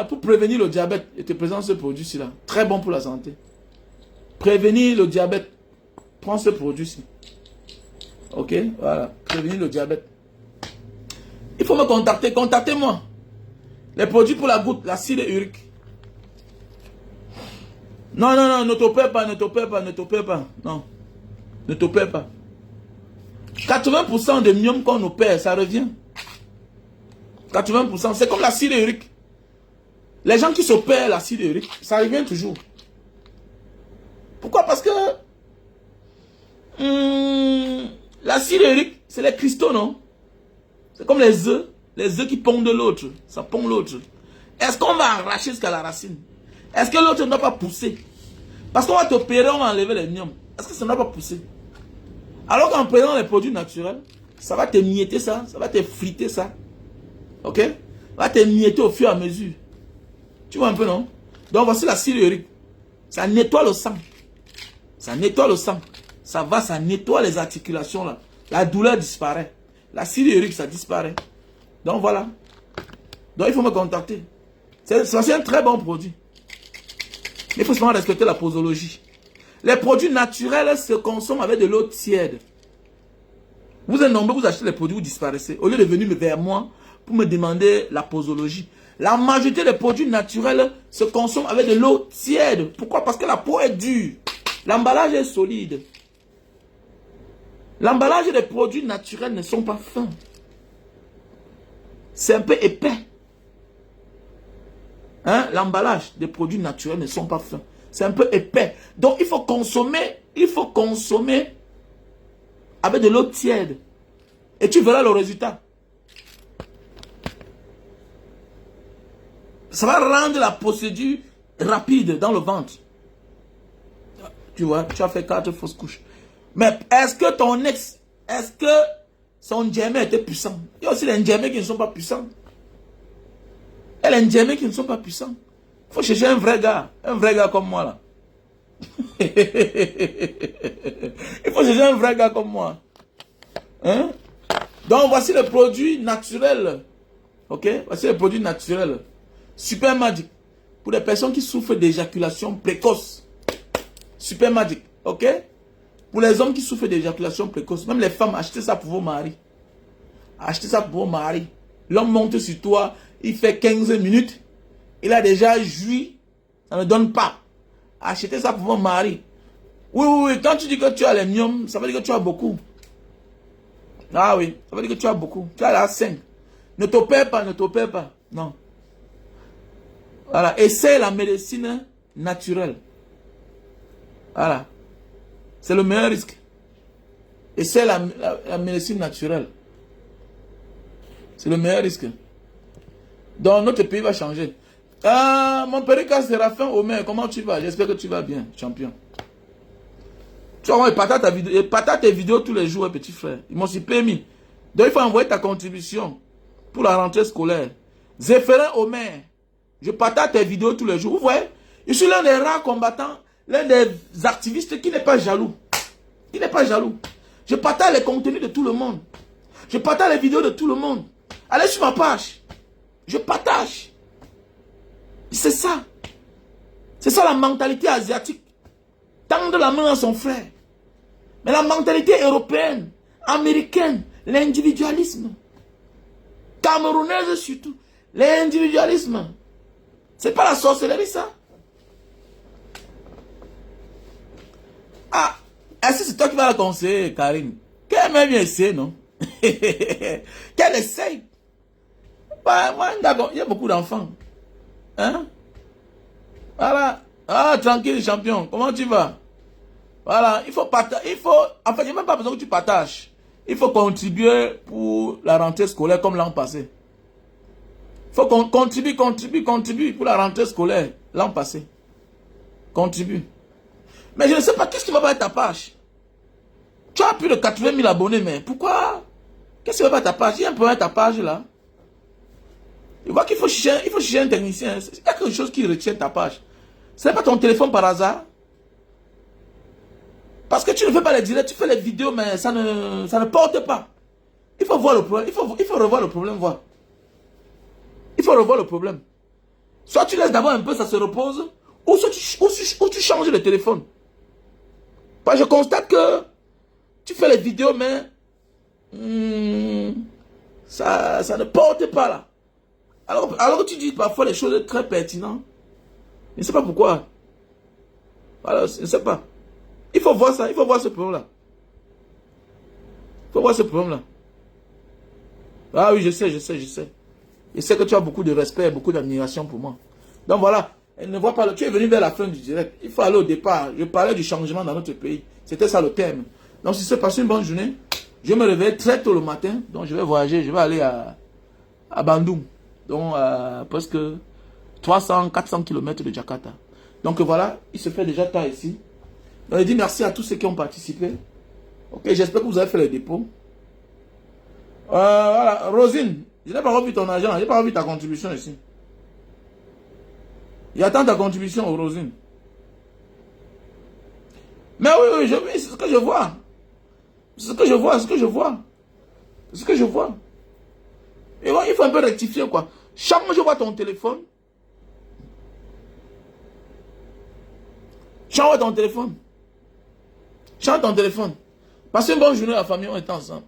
Pour prévenir le diabète, je te présente ce produit-ci là. Très bon pour la santé. Prévenir le diabète. Prends ce produit-ci. Ok? Voilà. Prévenir le diabète. Il faut me contacter. Contactez-moi. Les produits pour la goutte, l'acide urique. Non, non, non, ne te perds pas, ne te perds pas, ne te perds pas. Non. Ne te perds pas. 80% des myomes qu'on opère, ça revient. 80%, c'est comme l'acide urique. Les gens qui s'opèrent l'acide urique, ça revient toujours. Pourquoi? Parce que l'acide urique, c'est les cristaux, non? C'est comme les œufs qui pondent l'autre. Ça pond l'autre. Est-ce qu'on va arracher jusqu'à la racine? Est-ce que l'autre ne doit pas pousser? Parce qu'on va t'opérer, on va enlever les myomes. Est-ce que ça ne doit pas pousser? Alors qu'en prenant les produits naturels, ça va t'émietter ça, ça va t'effriter ça. Ok? Ça va t'émietter au fur et à mesure. Tu vois un peu, non? Donc voici l'acide urique. Ça nettoie le sang. Ça nettoie le sang. Ça nettoie les articulations là. La douleur disparaît. L'acide urique, ça disparaît. Donc voilà. Donc il faut me contacter. C'est un très bon produit. Mais il faut seulement respecter la posologie. Les produits naturels se consomment avec de l'eau tiède. Vous êtes nombreux, vous achetez les produits, vous disparaissez. Au lieu de venir vers moi pour me demander la posologie. La majorité des produits naturels se consomment avec de l'eau tiède. Pourquoi? Parce que la peau est dure. L'emballage est solide. L'emballage des produits naturels ne sont pas fins. C'est un peu épais. Hein? L'emballage des produits naturels ne sont pas fins. C'est un peu épais. Donc il faut consommer avec de l'eau tiède. Et tu verras le résultat. Ça va rendre la procédure rapide dans le ventre. Tu vois, tu as fait 4 fausses couches. Mais est-ce que ton ex, est-ce que son germain était puissant? Il y a aussi les germains qui ne sont pas puissants. Et les germains qui ne sont pas puissants. Il faut chercher un vrai gars comme moi là. Il faut chercher un vrai gars comme moi. Hein? Donc voici le produit naturel. Ok? Voici le produit naturel. Super Magic. Pour les personnes qui souffrent d'éjaculation précoce. Super Magic. Ok? Pour les hommes qui souffrent d'éjaculation précoce. Même les femmes, achetez ça pour vos maris. Achetez ça pour vos maris. L'homme monte sur toi. Il fait 15 minutes. Il a déjà joui. Ça ne donne pas. Achetez ça pour vos maris. Oui, oui, oui. Quand tu dis que tu as les myomes, ça veut dire que tu as beaucoup. Ah oui. Ça veut dire que tu as beaucoup. Tu as la 5. Ne t'opère pas, ne t'opère pas. Non. Voilà. Essaye la médecine naturelle. Voilà. C'est le meilleur risque. Essaye la médecine naturelle. C'est le meilleur risque. Donc notre pays va changer. Mon périca Séraphin Omer, comment tu vas? J'espère que tu vas bien, champion. Tu vas partager tes vidéos tous les jours, petit frère. Ils m'ont aussi permis. Donc il faut envoyer ta contribution pour la rentrée scolaire. Zéphérin Omer, je partage tes vidéos tous les jours. Vous voyez, je suis l'un des rares combattants, l'un des activistes qui n'est pas jaloux. Qui n'est pas jaloux. Je partage les contenus de tout le monde. Je partage les vidéos de tout le monde. Allez sur ma page. Je partage. C'est ça. C'est ça la mentalité asiatique. Tendre la main à son frère. Mais la mentalité européenne, américaine, l'individualisme. Camerounaise surtout. L'individualisme. C'est pas la sorcellerie ça. Ah, est-ce que c'est toi qui vas la conseiller, Karine? Qu'elle même essaie, non? Qu'elle essaye. Bah, moi, d'accord, il y a beaucoup d'enfants. Hein? Voilà. Ah, tranquille, champion. Comment tu vas? Voilà. Il faut partager. En fait, il n'y a même pas besoin que tu partages. Il faut contribuer pour la rentrée scolaire comme l'an passé. Faut qu'on contribue pour la rentrée scolaire l'an passé. Contribue. Mais je ne sais pas qu'est-ce qui va pas être ta page. Tu as plus de 80 000 abonnés, mais pourquoi? Qu'est-ce qui va pas ta page? Il y a un problème à ta page là. Je vois qu'il faut chercher un technicien. Il y a quelque chose qui retient ta page. Ce n'est pas ton téléphone par hasard. Parce que tu ne fais pas les directs, tu fais les vidéos, mais ça ne porte pas. Il faut voir le problème. Il faut revoir le problème, voir. Il faut revoir le problème. Soit tu laisses d'abord un peu, ça se repose, ou tu changes le téléphone. Parce que je constate que tu fais les vidéos, mais ça ne porte pas là. Alors que tu dis parfois des choses très pertinentes. Je ne sais pas pourquoi. Alors, je ne sais pas. Il faut voir ça, il faut voir ce problème-là. Il faut voir ce problème-là. Ah oui, je sais. Je sais que tu as beaucoup de respect, beaucoup d'admiration pour moi. Donc voilà, elle ne voit pas. Tu es venu vers la fin du direct. Il faut aller au départ. Je parlais du changement dans notre pays. C'était ça le thème. Donc si c'est passé une bonne journée, je vais me réveiller très tôt le matin. Donc je vais voyager, je vais aller à Bandung. Donc presque 300-400 km de Jakarta. Donc voilà, il se fait déjà tard ici. Donc je dis merci à tous ceux qui ont participé. Ok, j'espère que vous avez fait le dépôt. Voilà, Rosine, je n'ai pas revu ton argent, je n'ai pas revu ta contribution ici. J'attends ta contribution, Rosine. Mais oui, c'est ce que je vois. C'est ce que je vois. Et bon, il faut un peu rectifier, quoi. Chaque fois que je vois ton téléphone, change ton téléphone. Passe une bonne journée, la famille, on est ensemble.